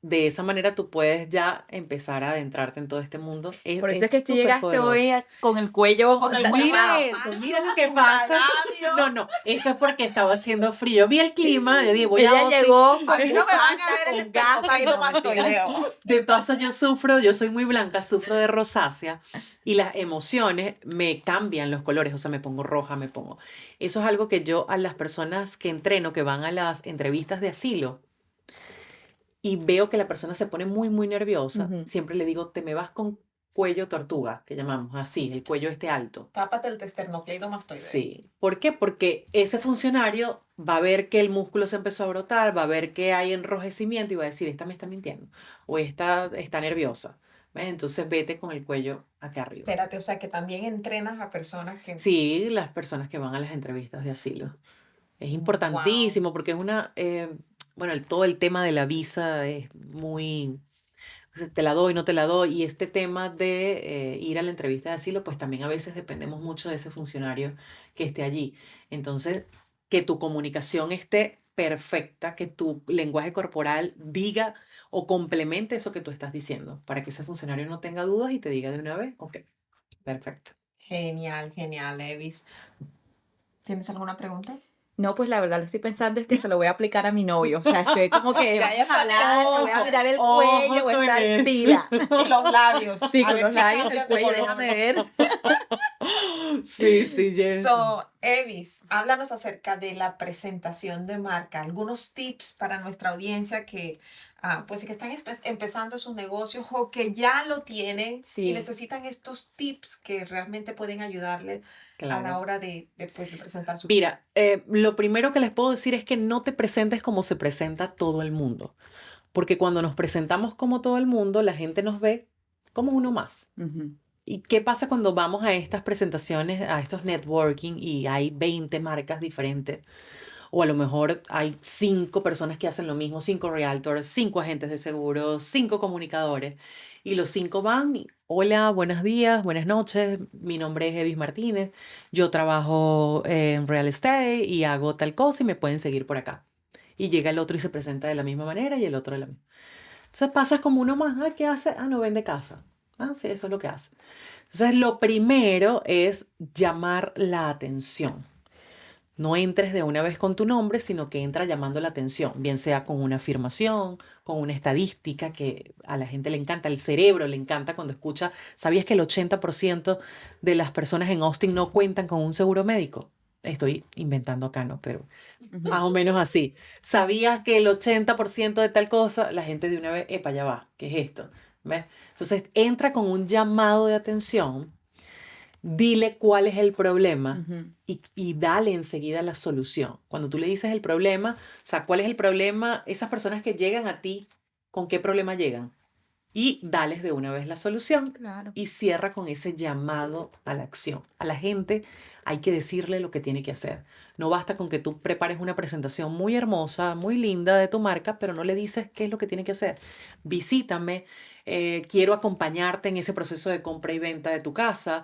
de esa manera tú puedes ya empezar a adentrarte en todo este mundo. Por eso es que tú súper llegaste hoy poderoso. con el cuello Con el tan cuello Mira tapado. eso, mira lo que Con pasa. labio. No, esto es porque estaba haciendo frío. Vi el clima, yo dije, voy a Ella Austin. llegó A con mí no me van a bufanda, ver el con gafas. esternocleidomastoideo. De paso, yo soy muy blanca, sufro de rosácea y las emociones me cambian los colores, o sea, me pongo roja, me pongo. Eso es algo que yo a las personas que entreno, que van a las entrevistas de asilo y veo que la persona se pone muy, muy nerviosa, Ujú. siempre le digo, te me vas con cuello tortuga, que llamamos así, el cuello alto. Tápate el esternocleidomastoideo. Sí. ¿Por qué? Porque ese funcionario va a ver que el músculo se empezó a brotar, va a ver que hay enrojecimiento y va a decir, esta me está mintiendo o esta está nerviosa. ¿Ves? Entonces vete con el cuello acá arriba. Espérate, o sea que también entrenas a personas que... Sí, las personas que van a las entrevistas de asilo. Es importantísimo porque es bueno, todo el tema de la visa es muy, te la doy, no te la doy, y este tema de ir a la entrevista de asilo, pues también a veces dependemos mucho de ese funcionario que esté allí. Entonces, que tu comunicación esté perfecta, que tu lenguaje corporal diga o complemente eso que tú estás diciendo, para que ese funcionario no tenga dudas y te diga de una vez, ok, perfecto. Genial, Evis. ¿Tienes alguna pregunta? No, pues la verdad lo estoy pensando es que se lo voy a aplicar a mi novio. O sea, estoy como que Ya, ya vamos a hablar, le voy a Ojo, mirar el ojo cuello, voy a con estar eso. pila. Y los labios. Sí, a con ver los si labios, el cambian de cuello, color. déjame ver. Sí, sí, Jess. So, Evis, háblanos acerca de la presentación de marca, algunos tips para nuestra audiencia que, pues, que están empezando sus negocios o que ya lo tienen y Sí. necesitan estos tips que realmente pueden ayudarles a la Claro. hora de presentar su Mira, lo primero que les puedo decir es que no te presentes como se presenta todo el mundo, porque cuando nos presentamos como todo el mundo, la gente nos ve como uno más. Ujú. ¿Y qué pasa cuando vamos a estas presentaciones, a estos networking y hay 20 marcas diferentes? O a lo mejor hay 5 personas que hacen lo mismo, 5 realtors, 5 agentes de seguros, 5 comunicadores. Y los 5 van, hola, buenos días, buenas noches, mi nombre es Evis Martínez, yo trabajo en real estate y hago tal cosa y me pueden seguir por acá. Y llega el otro y se presenta de la misma manera y el otro de la misma. Entonces pasas como uno más, ¿qué hace? No vende casa. Sí, eso es lo que hace. Entonces lo primero es llamar la atención. No entres de una vez con tu nombre, sino que entra llamando la atención, bien sea con una afirmación, con una estadística que a la gente le encanta, el cerebro le encanta cuando escucha. ¿Sabías que el 80% de las personas en Austin no cuentan con un seguro médico? Estoy inventando acá, ¿no? Pero más o menos así. ¿Sabías que el 80% de tal cosa, la gente de una vez, epa, ya va, ¿qué es esto? ¿Ves? Entonces entra con un llamado de atención. Dile cuál es el problema Ujú. y dale enseguida la solución. Cuando tú le dices el problema, o sea, ¿cuál es el problema? Esas personas que llegan a ti, ¿con qué problema llegan? Y dales de una vez la solución Claro. y cierra con ese llamado a la acción. A la gente hay que decirle lo que tiene que hacer. No basta con que tú prepares una presentación muy hermosa, muy linda de tu marca, pero no le dices qué es lo que tiene que hacer. Visítame, quiero acompañarte en ese proceso de compra y venta de tu casa.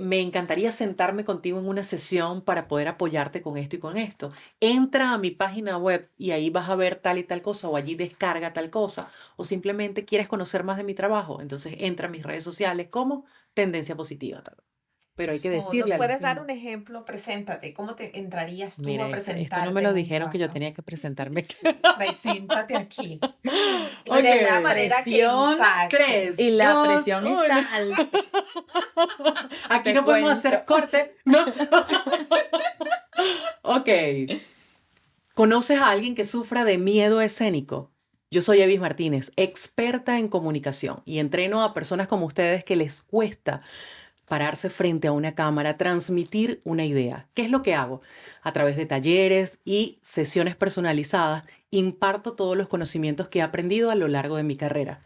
Me encantaría sentarme contigo en una sesión para poder apoyarte con esto y con esto. Entra a mi página web y ahí vas a ver tal y tal cosa, o allí descarga tal cosa, o simplemente quieres conocer más de mi trabajo. Entonces entra a mis redes sociales como Tendencia Positiva. Pero hay que ¿Nos decirle al puedes dar vecino. un ejemplo? Preséntate. ¿Cómo te entrarías tú Mira, a esto no me presentarte lo en un dijeron que yo cuarto? tenía que presentarme. Sí, preséntate aquí. Ok, De una La manera que presión impacte. 3, y la 2, presión 1. está alta, Aquí te no podemos hacer cuento. corte, ¿no? Ok. ¿Conoces a alguien que sufra de miedo escénico? Yo soy Evis Martínez, experta en comunicación, y entreno a personas como ustedes que les cuesta pararse frente a una cámara, transmitir una idea. ¿Qué es lo que hago? A través de talleres y sesiones personalizadas, imparto todos los conocimientos que he aprendido a lo largo de mi carrera.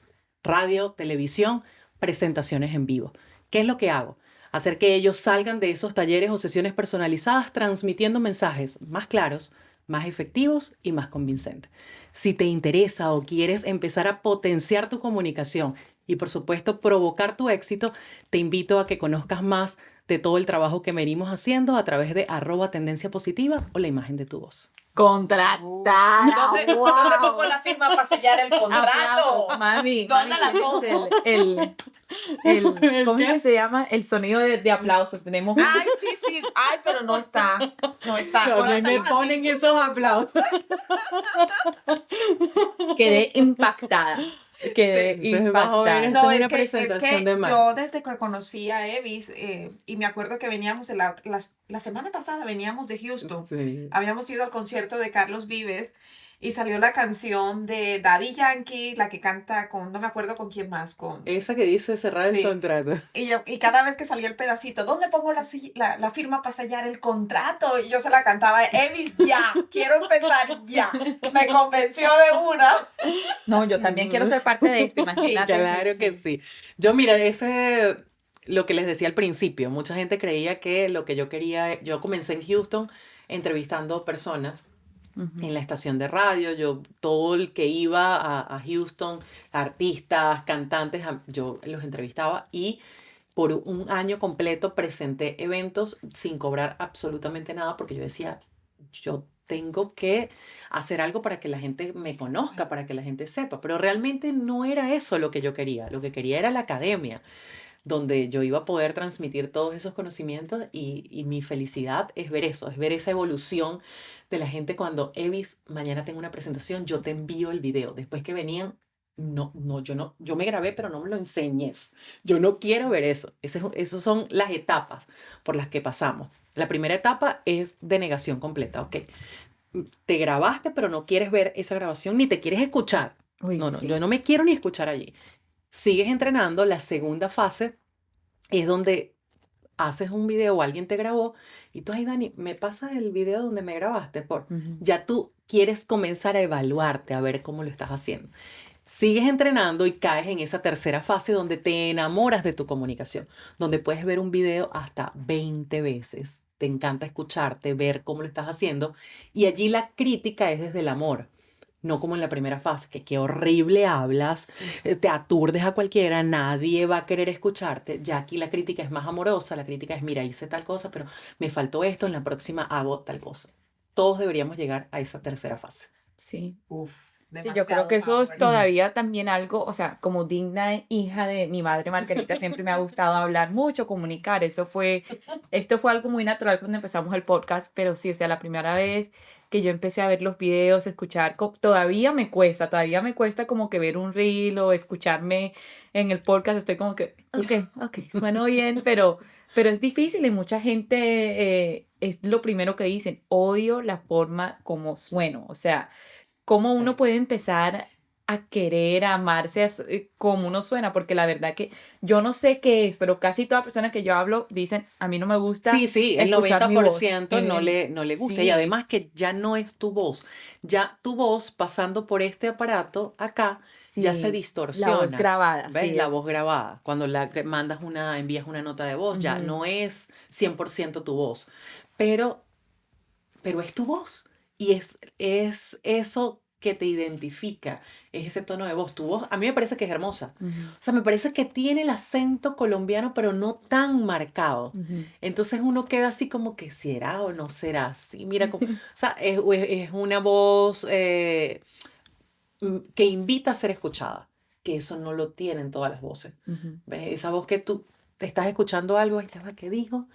Radio, televisión, presentaciones en vivo. ¿Qué es lo que hago? Hacer que ellos salgan de esos talleres o sesiones personalizadas transmitiendo mensajes más claros, más efectivos y más convincentes. Si te interesa o quieres empezar a potenciar tu comunicación y por supuesto provocar tu éxito, te invito a que conozcas más de todo el trabajo que venimos haciendo a través de @tendenciapositiva o la imagen de tu voz. Contratada, ¿Dónde wow. pongo la firma para sellar el contrato? Aplauso, mami, ¿Dónde la tienes pongo? ¿Cómo es ¿Qué? que se llama? El sonido de aplausos. Tenemos Ay, sí, sí. Ay, pero no está. No está. A Ahora mí me hacemos así. ponen esos aplausos. quedé impactada. Quedé Entonces, más o menos, impactada. esta No, es es una que, es presentación que de marca. yo desde que conocí a Evis, y me acuerdo que veníamos la semana pasada veníamos de Houston, Sí. habíamos ido al concierto de Carlos Vives y salió la canción de Daddy Yankee, la que canta con, no me acuerdo con quién más, con... Esa que dice cerrar el Sí. contrato. Y cada vez que salía el pedacito, ¿dónde pongo la firma para sellar el contrato? Y yo se la cantaba, Evis, ya, quiero empezar ya. Me convenció de una. No, yo también quiero ser parte de esto, Sí, imagínate. Claro que sí. Yo, mira, lo que les decía al principio, mucha gente creía que lo que yo quería, yo comencé en Houston entrevistando personas Ujú. en la estación de radio, todo el que iba a Houston, artistas, cantantes, yo los entrevistaba y por un año completo presenté eventos sin cobrar absolutamente nada porque yo decía, yo tengo que hacer algo para que la gente me conozca, para que la gente sepa, pero realmente no era eso lo que yo quería, lo que quería era la academia donde yo iba a poder transmitir todos esos conocimientos y mi felicidad es ver eso, es ver esa evolución de la gente cuando, Evis, mañana tengo una presentación, yo te envío el video. Después que venían, yo me grabé, pero no me lo enseñes. Yo no quiero ver eso. Esas son las etapas por las que pasamos. La primera etapa es de negación completa, ok. Te grabaste, pero no quieres ver esa grabación ni te quieres escuchar. Uy, No, sí. yo no me quiero ni escuchar allí. Sigues entrenando, la segunda fase es donde haces un video o alguien te grabó y tú, ay, Dani, ¿me pasas el video donde me grabaste? Ujú. Ya tú quieres comenzar a evaluarte, a ver cómo lo estás haciendo. Sigues entrenando y caes en esa tercera fase donde te enamoras de tu comunicación, donde puedes ver un video hasta 20 veces. Te encanta escucharte, ver cómo lo estás haciendo y allí la crítica es desde el amor. No como en la primera fase, que qué horrible hablas, Sí, sí. te aturdes a cualquiera, nadie va a querer escucharte. Ya aquí la crítica es más amorosa, la crítica es, mira, hice tal cosa, pero me faltó esto, en la próxima hago tal cosa. Todos deberíamos llegar a esa tercera fase. Sí. Uf, Sí, yo creo que eso es power. todavía también algo, o sea, como digna hija de mi madre Margarita, siempre me ha gustado hablar mucho, comunicar. Esto fue algo muy natural cuando empezamos el podcast, pero sí, o sea, la primera vez que yo empecé a ver los videos, escuchar, todavía me cuesta como que ver un reel o escucharme en el podcast, estoy como que, ok, sueno bien, pero es difícil y mucha gente es lo primero que dicen, odio la forma como sueno, o sea, cómo uno Sí. puede empezar a querer, a amarse como uno suena, porque la verdad que yo no sé qué es, pero casi toda persona que yo hablo dicen, a mí no me gusta Sí, sí, el escuchar mi voz. 90% no le gusta y Sí, además que ya no es tu voz. Ya tu voz pasando por este aparato acá ya se sí, la voz distorsiona. grabada, ¿Ves? sí La voz es. grabada. Cuando envías una nota de voz, ya Ujú. no es 100% tu voz. Pero pero es tu voz. Y es eso que te identifica, es ese tono de voz. Tu voz, a mí me parece que es hermosa. Ujú, O sea, me parece que tiene el acento colombiano, pero no tan marcado. ujú. Entonces uno queda así como que será o no será así. Mira, o sea, es una voz que invita a ser escuchada, que eso no lo tienen todas las voces. Ujú. ¿Ves? Esa voz que tú te estás escuchando algo, "Ay, ya va, ¿qué dijo?",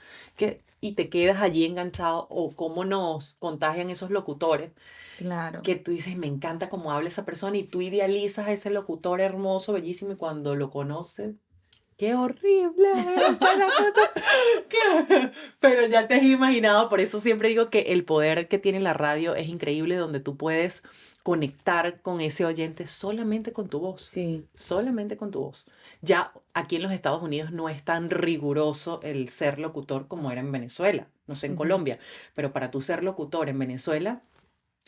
y te quedas allí enganchado, o cómo nos contagian esos locutores, Claro. que tú dices, me encanta cómo habla esa persona, y tú idealizas a ese locutor hermoso, bellísimo, y cuando lo conoces, ¡qué horrible! Esa locutora. Pero ya te has imaginado, por eso siempre digo que el poder que tiene la radio es increíble, donde tú puedes conectar con ese oyente solamente con tu voz, Sí. solamente con tu voz. Ya aquí en los Estados Unidos no es tan riguroso el ser locutor como era en Venezuela, no sé en Ujú. Colombia, pero para tú ser locutor en Venezuela,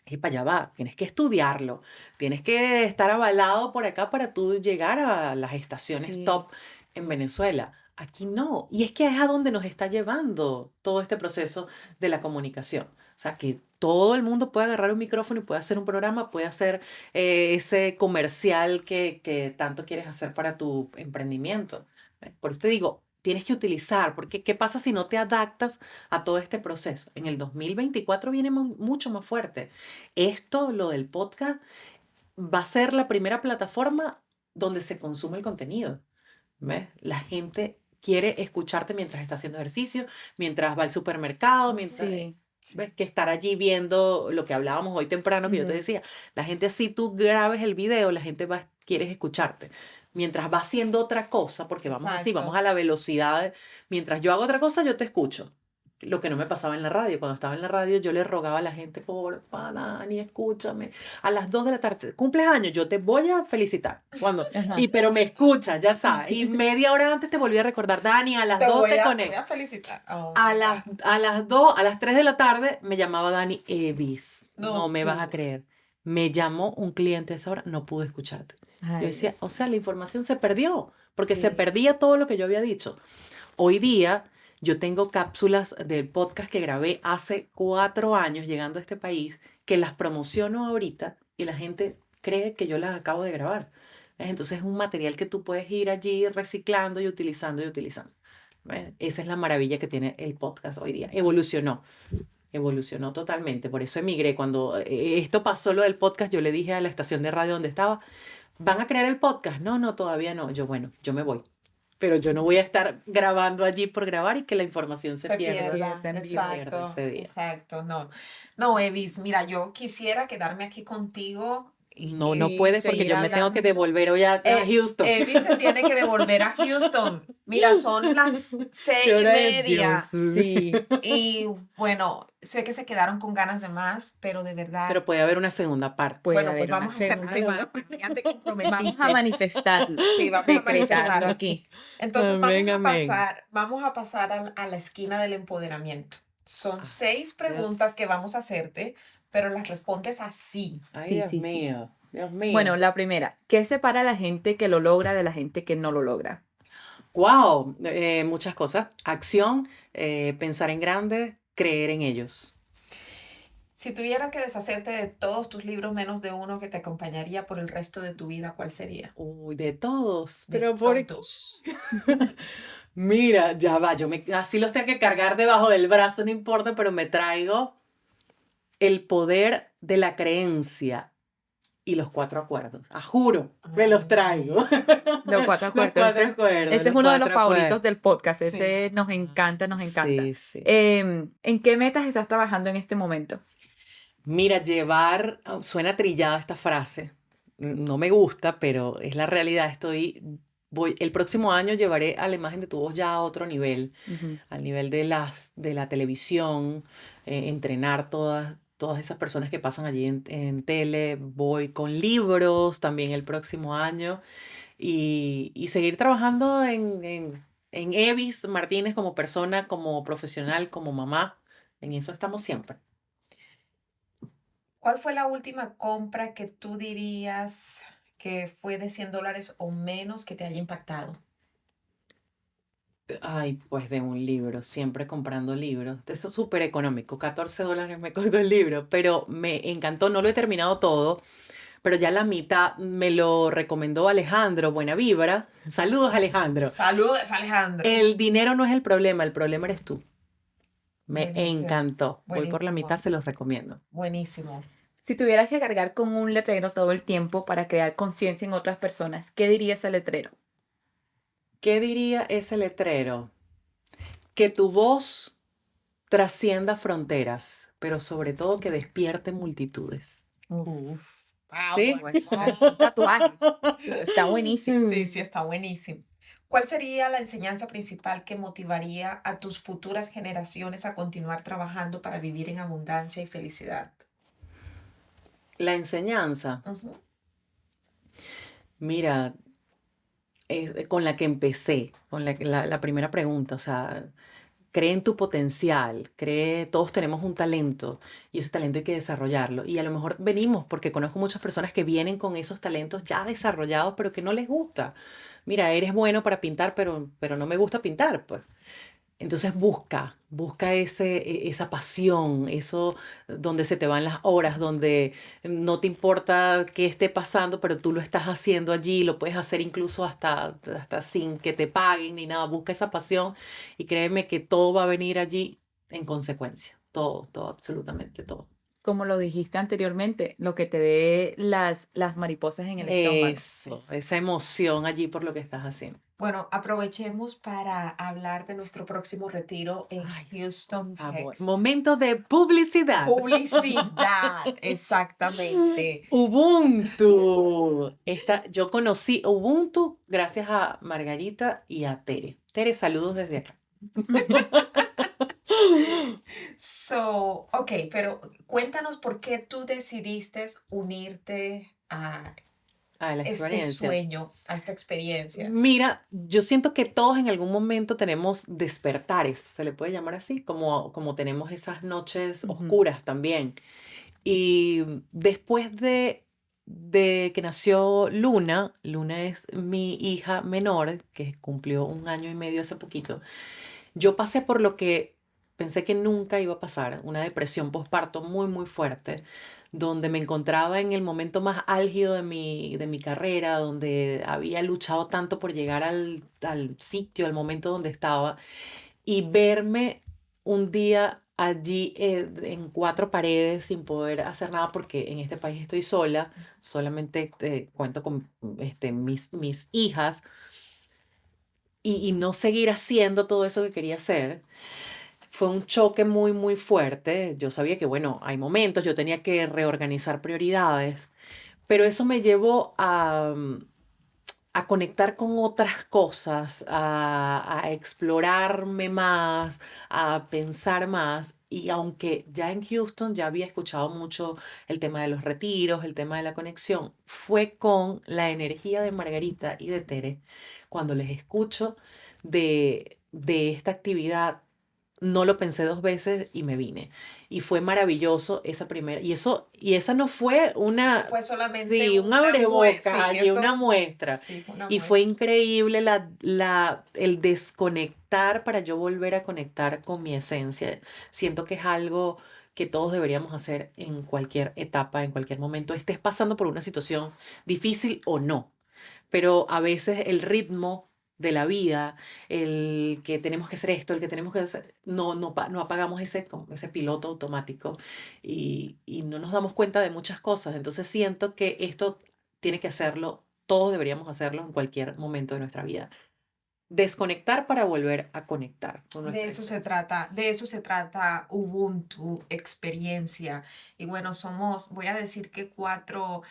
y para allá va, tienes que estudiarlo, tienes que estar avalado por acá para tú llegar a las estaciones Sí. top en Venezuela. Aquí no. Y es que es a donde nos está llevando todo este proceso de la comunicación. O sea, que todo el mundo puede agarrar un micrófono y puede hacer un programa, puede hacer ese comercial que tanto quieres hacer para tu emprendimiento. Por eso te digo, tienes que utilizar, porque ¿qué pasa si no te adaptas a todo este proceso? En el 2024 viene mucho más fuerte. Esto, lo del podcast, va a ser la primera plataforma donde se consume el contenido. ¿Ves? La gente quiere escucharte mientras está haciendo ejercicio, mientras va al supermercado, mientras... Sí. ¿Ves? Que estar allí viendo lo que hablábamos hoy temprano, que yo te Ujú. decía, la gente así tú grabes el video, la gente va, quiere escucharte. Mientras va haciendo otra cosa, porque vamos así, vamos Exacto. a la velocidad, mientras yo hago otra cosa, yo te escucho. Lo que no me pasaba en la radio. Cuando estaba en la radio, yo le rogaba a la gente, por Dani, escúchame. A las 2 de la tarde, cumples años, yo te voy a felicitar. Cuando, Ajá. pero me escuchas, ya sabes. Y media hora antes te volví a recordar, Dani, a las 2 te Te voy conecto. a felicitar. Oh A my las, God. a las 2, a las 3 de la tarde me llamaba Dani Evis. No No me vas a pude. creer. Me llamó un cliente a esa hora, no pude escucharte. Yo Ay, decía, Dios o mío. sea, la información se perdió, porque se Sí. perdía todo lo que yo había dicho. Hoy día yo tengo cápsulas del podcast que grabé hace 4 años llegando a este país, que las promociono ahorita y la gente cree que yo las acabo de grabar. ¿Ves? Entonces es un material que tú puedes ir allí reciclando y utilizando y utilizando. ¿Ves? Esa es la maravilla que tiene el podcast hoy día. Evolucionó totalmente. Por eso emigré. Cuando esto pasó, lo del podcast, yo le dije a la estación de radio donde estaba, ¿van a crear el podcast? No, no, todavía no. Yo, bueno, yo me voy. Pero yo no voy a estar grabando allí por grabar y que la información se Se pierda. pierda. Pierden Se vida. pierda Exacto, ese día. exacto. No, no, Evis, mira, yo quisiera quedarme aquí contigo No, no Sí, puedes porque seguir yo me tengo que hablando. devolver hoy a Houston. Evis se tiene que devolver a Houston. Mira, son las ¿Qué hora es? 6:30. Sí. Y bueno, sé que se quedaron con ganas de más, pero de verdad, Pero puede haber una segunda parte. Puede bueno, pues haber una vamos a hacer la segunda segunda. parte. Ya te Vamos a comprometiste. manifestarlo. Sí, vamos a Decretarlo manifestarlo. aquí. Entonces Amén, amén. vamos a pasar a la esquina del empoderamiento. Son Ah, 6 Dios. preguntas que vamos a hacerte, pero las respondes así. Ay, Sí, Dios sí, sí. mío. Dios mío. Bueno, la primera, ¿qué separa a la gente que lo logra de la gente que no lo logra? Wow, muchas cosas. Acción, pensar en grande, creer en ellos. Si tuvieras que deshacerte de todos tus libros menos de uno que te acompañaría por el resto de tu vida, ¿cuál sería? Uy, de todos. De Pero por todos. Mira, ya va, así los tengo que cargar debajo del brazo, no importa, pero me traigo El poder de la creencia y los 4 acuerdos. Juro, me los traigo. Los 4 Los acuerdos. 4 acuerdos, Ese es los uno de los 4 favoritos acuerdos. del podcast. Sí. Ese nos encanta, nos encanta. Sí, sí. ¿En qué metas estás trabajando en este momento? Mira, suena trillada esta frase, no me gusta, pero es la realidad. El próximo año llevaré a la imagen de tu voz ya a otro nivel, Ujú. al nivel de la televisión, entrenar todas esas personas que pasan allí en tele. Voy con libros también el próximo año y seguir trabajando en Evis Martínez como persona, como profesional, como mamá. En eso estamos siempre. ¿Cuál fue la última compra que tú dirías que fue de $100 o menos que te haya impactado? Ay, pues de un libro, siempre comprando libros. Es súper económico, $14 me costó el libro, pero me encantó, no lo he terminado todo, pero ya la mitad me lo recomendó Alejandro Buena Vibra. Saludos, Alejandro. Saludos, Alejandro. El dinero no es el problema eres tú. Me Buenísimo, encantó. Voy por la mitad, buenísimo, se los recomiendo. buenísimo. Si tuvieras que cargar con un letrero todo el tiempo para crear conciencia en otras personas, ¿qué diría ese letrero? ¿Qué diría ese letrero? Que tu voz trascienda fronteras, pero sobre todo que despierte multitudes. Uf. ¿Sí? Bueno, es un tatuaje. Está buenísimo. Sí, sí, está buenísimo. ¿Cuál sería la enseñanza principal que motivaría a tus futuras generaciones a continuar trabajando para vivir en abundancia y felicidad? La enseñanza, Ujú. mira, es con la que empecé, con la primera pregunta, o sea, cree en tu potencial, todos tenemos un talento y ese talento hay que desarrollarlo. Y a lo mejor venimos, porque conozco muchas personas que vienen con esos talentos ya desarrollados, pero que no les gusta. Mira, eres bueno para pintar, pero no me gusta pintar, pues. Entonces busca esa pasión, eso donde se te van las horas, donde no te importa qué esté pasando, pero tú lo estás haciendo allí, lo puedes hacer incluso hasta sin que te paguen ni nada. Busca esa pasión y créeme que todo va a venir allí en consecuencia. Todo, absolutamente todo. Como lo dijiste anteriormente, lo que te dé las mariposas en el estómago. Eso, esa emoción allí por lo que estás haciendo. Bueno, aprovechemos para hablar de nuestro próximo retiro en Ay, por Houston, favor. Texas. Momento de publicidad. Publicidad, exactamente. Ubuntu. Yo conocí Ubuntu gracias a Margarita y a Tere. Tere, saludos desde acá. Ok, pero cuéntanos por qué tú decidiste unirte a La este experiencia. sueño, a esta experiencia. Mira, yo siento que todos en algún momento tenemos despertares, se le puede llamar así, como tenemos esas noches Ujú. oscuras también. Y después de que nació Luna, Luna es mi hija menor, que cumplió 1 año y medio hace poquito, yo pasé por lo que pensé que nunca iba a pasar, una depresión postparto muy, muy fuerte, donde me encontraba en el momento más álgido de mi carrera, donde había luchado tanto por llegar al sitio, al momento donde estaba, y verme un día allí en 4 paredes sin poder hacer nada porque en este país estoy sola, solamente cuento con mis hijas y no seguir haciendo todo eso que quería hacer. Fue un choque muy, muy fuerte. Yo sabía que, bueno, hay momentos, yo tenía que reorganizar prioridades, pero eso me llevó a conectar con otras cosas, a explorarme más, a pensar más. Y aunque ya en Houston ya había escuchado mucho el tema de los retiros, el tema de la conexión, fue con la energía de Margarita y de Tere cuando les escucho de esta actividad. No lo pensé 2 veces y me vine. Y fue maravilloso esa primera. Y esa no fue Eso una, fue solamente sí, un una muestra, abreboca sí, y una eso, muestra. sí, fue una Y fue muestra. increíble el desconectar para yo volver a conectar con mi esencia. Siento que es algo que todos deberíamos hacer en cualquier etapa, en cualquier momento, estés pasando por una situación difícil o no. Pero a veces el ritmo de la vida, el que tenemos que hacer esto, el que tenemos que hacer, no apagamos ese piloto automático y no nos damos cuenta de muchas cosas. Entonces siento que esto tiene que hacerlo, todos deberíamos hacerlo en cualquier momento de nuestra vida. Desconectar para volver a conectar con De nuestra eso se esencia. trata, de eso se trata Ubuntu, experiencia. Y bueno, voy a decir que 4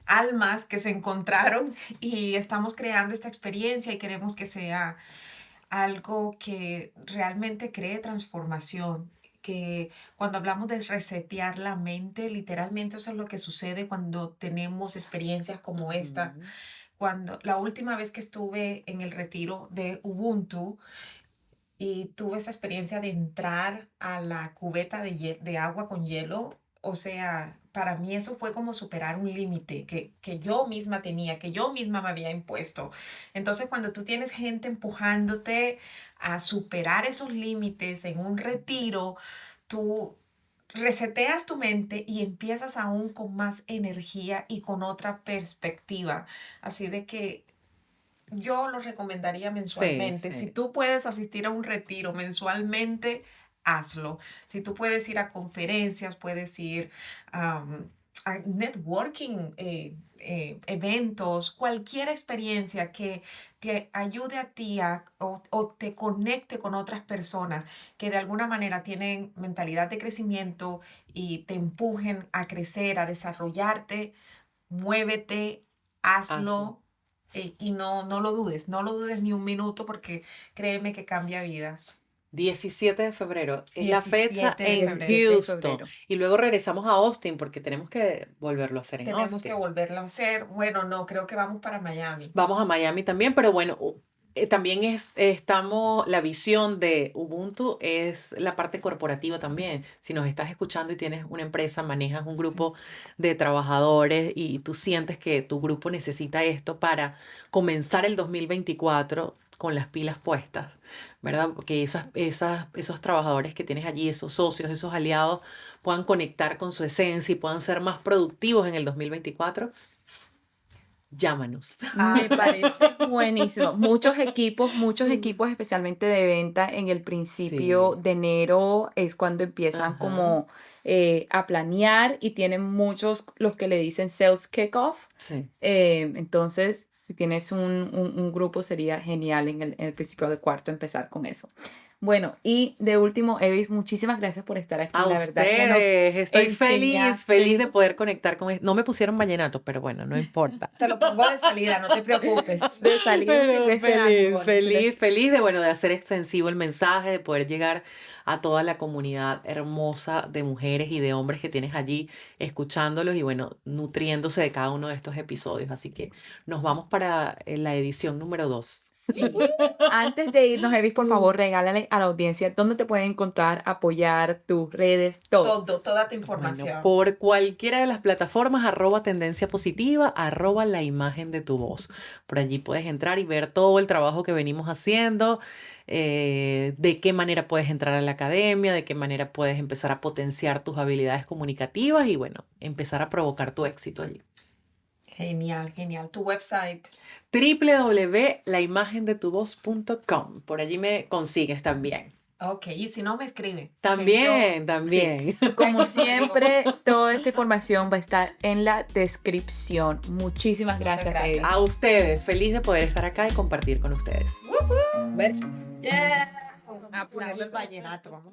almas que se encontraron y estamos creando esta experiencia y queremos que sea algo que realmente cree transformación. Que cuando hablamos de resetear la mente, literalmente eso es lo que sucede cuando tenemos experiencias como esta. Ujú. Cuando la última vez que estuve en el retiro de Ubuntu, y tuve esa experiencia de entrar a la cubeta de agua con hielo, o sea, para mí eso fue como superar un límite que yo misma tenía, que yo misma me había impuesto. Entonces, cuando tú tienes gente empujándote a superar esos límites en un retiro, tú reseteas tu mente y empiezas aún con más energía y con otra perspectiva. Así de que yo lo recomendaría Sí, mensualmente. Si sí. tú puedes asistir a un retiro mensualmente, hazlo. Si tú puedes ir a conferencias, puedes ir a networking, eventos, cualquier experiencia que te ayude a ti o te conecte con otras personas que de alguna manera tienen mentalidad de crecimiento y te empujen a crecer, a desarrollarte, muévete, Hazlo. hazlo. Y no lo dudes, no lo dudes ni un minuto porque créeme que cambia vidas. 17 de febrero es la fecha 17 de en febrero. 17 de Houston. febrero. Y luego regresamos a Austin porque tenemos que volverlo a hacer en Tenemos que Austin. volverlo a hacer. Bueno, no, creo que vamos para Miami. Vamos a Miami también, pero bueno, también la visión de Ubuntu es la parte corporativa también. Si nos estás escuchando y tienes una empresa, manejas un Sí. grupo de trabajadores y tú sientes que tu grupo necesita esto para comenzar el 2024 con las pilas puestas, ¿verdad? Que esos trabajadores que tienes allí, esos socios, esos aliados, puedan conectar con su esencia y puedan ser más productivos en el 2024. Llámanos. Me parece buenísimo. Muchos equipos, especialmente de venta, en el principio Sí. de enero es cuando empiezan Ajá. como a planear y tienen muchos los que le dicen sales kickoff. Sí. Entonces, si tienes un grupo, sería genial en el principio del cuarto empezar con eso. Bueno, y de último, Evis, muchísimas gracias por estar aquí. A La verdad que nos ustedes, estoy feliz enseñaste. de poder conectar con No me pusieron vallenato, pero bueno, no importa. Te lo pongo de salida, no te preocupes. De salir en Pero Silvestre Dangond, feliz de, bueno, de hacer extensivo el mensaje, de poder llegar a toda la comunidad hermosa de mujeres y de hombres que tienes allí escuchándolos y, bueno, nutriéndose de cada uno de estos episodios. Así que nos vamos para la edición número 2. Sí. Antes de irnos, Evis, por favor, regálale a la audiencia dónde te pueden encontrar, apoyar, tus redes, todo. Toda tu Bueno, información. por cualquiera de las plataformas, @tendencia positiva, @la imagen de tu voz. Por allí puedes entrar y ver todo el trabajo que venimos haciendo, de qué manera puedes entrar a la academia, de qué manera puedes empezar a potenciar tus habilidades comunicativas y, bueno, empezar a provocar tu éxito allí. Genial, genial. Tu website. www.laimagendetuvoz.com. Por allí me consigues también. Ok, y si no me escribe. También, también. Como siempre, toda esta información va a estar en la descripción. Muchísimas Muchas gracias, gracias. Evis. A ustedes, feliz de poder estar acá y compartir con ustedes. Yeah. A ponerle el Aplausos. vallenato. Vamos.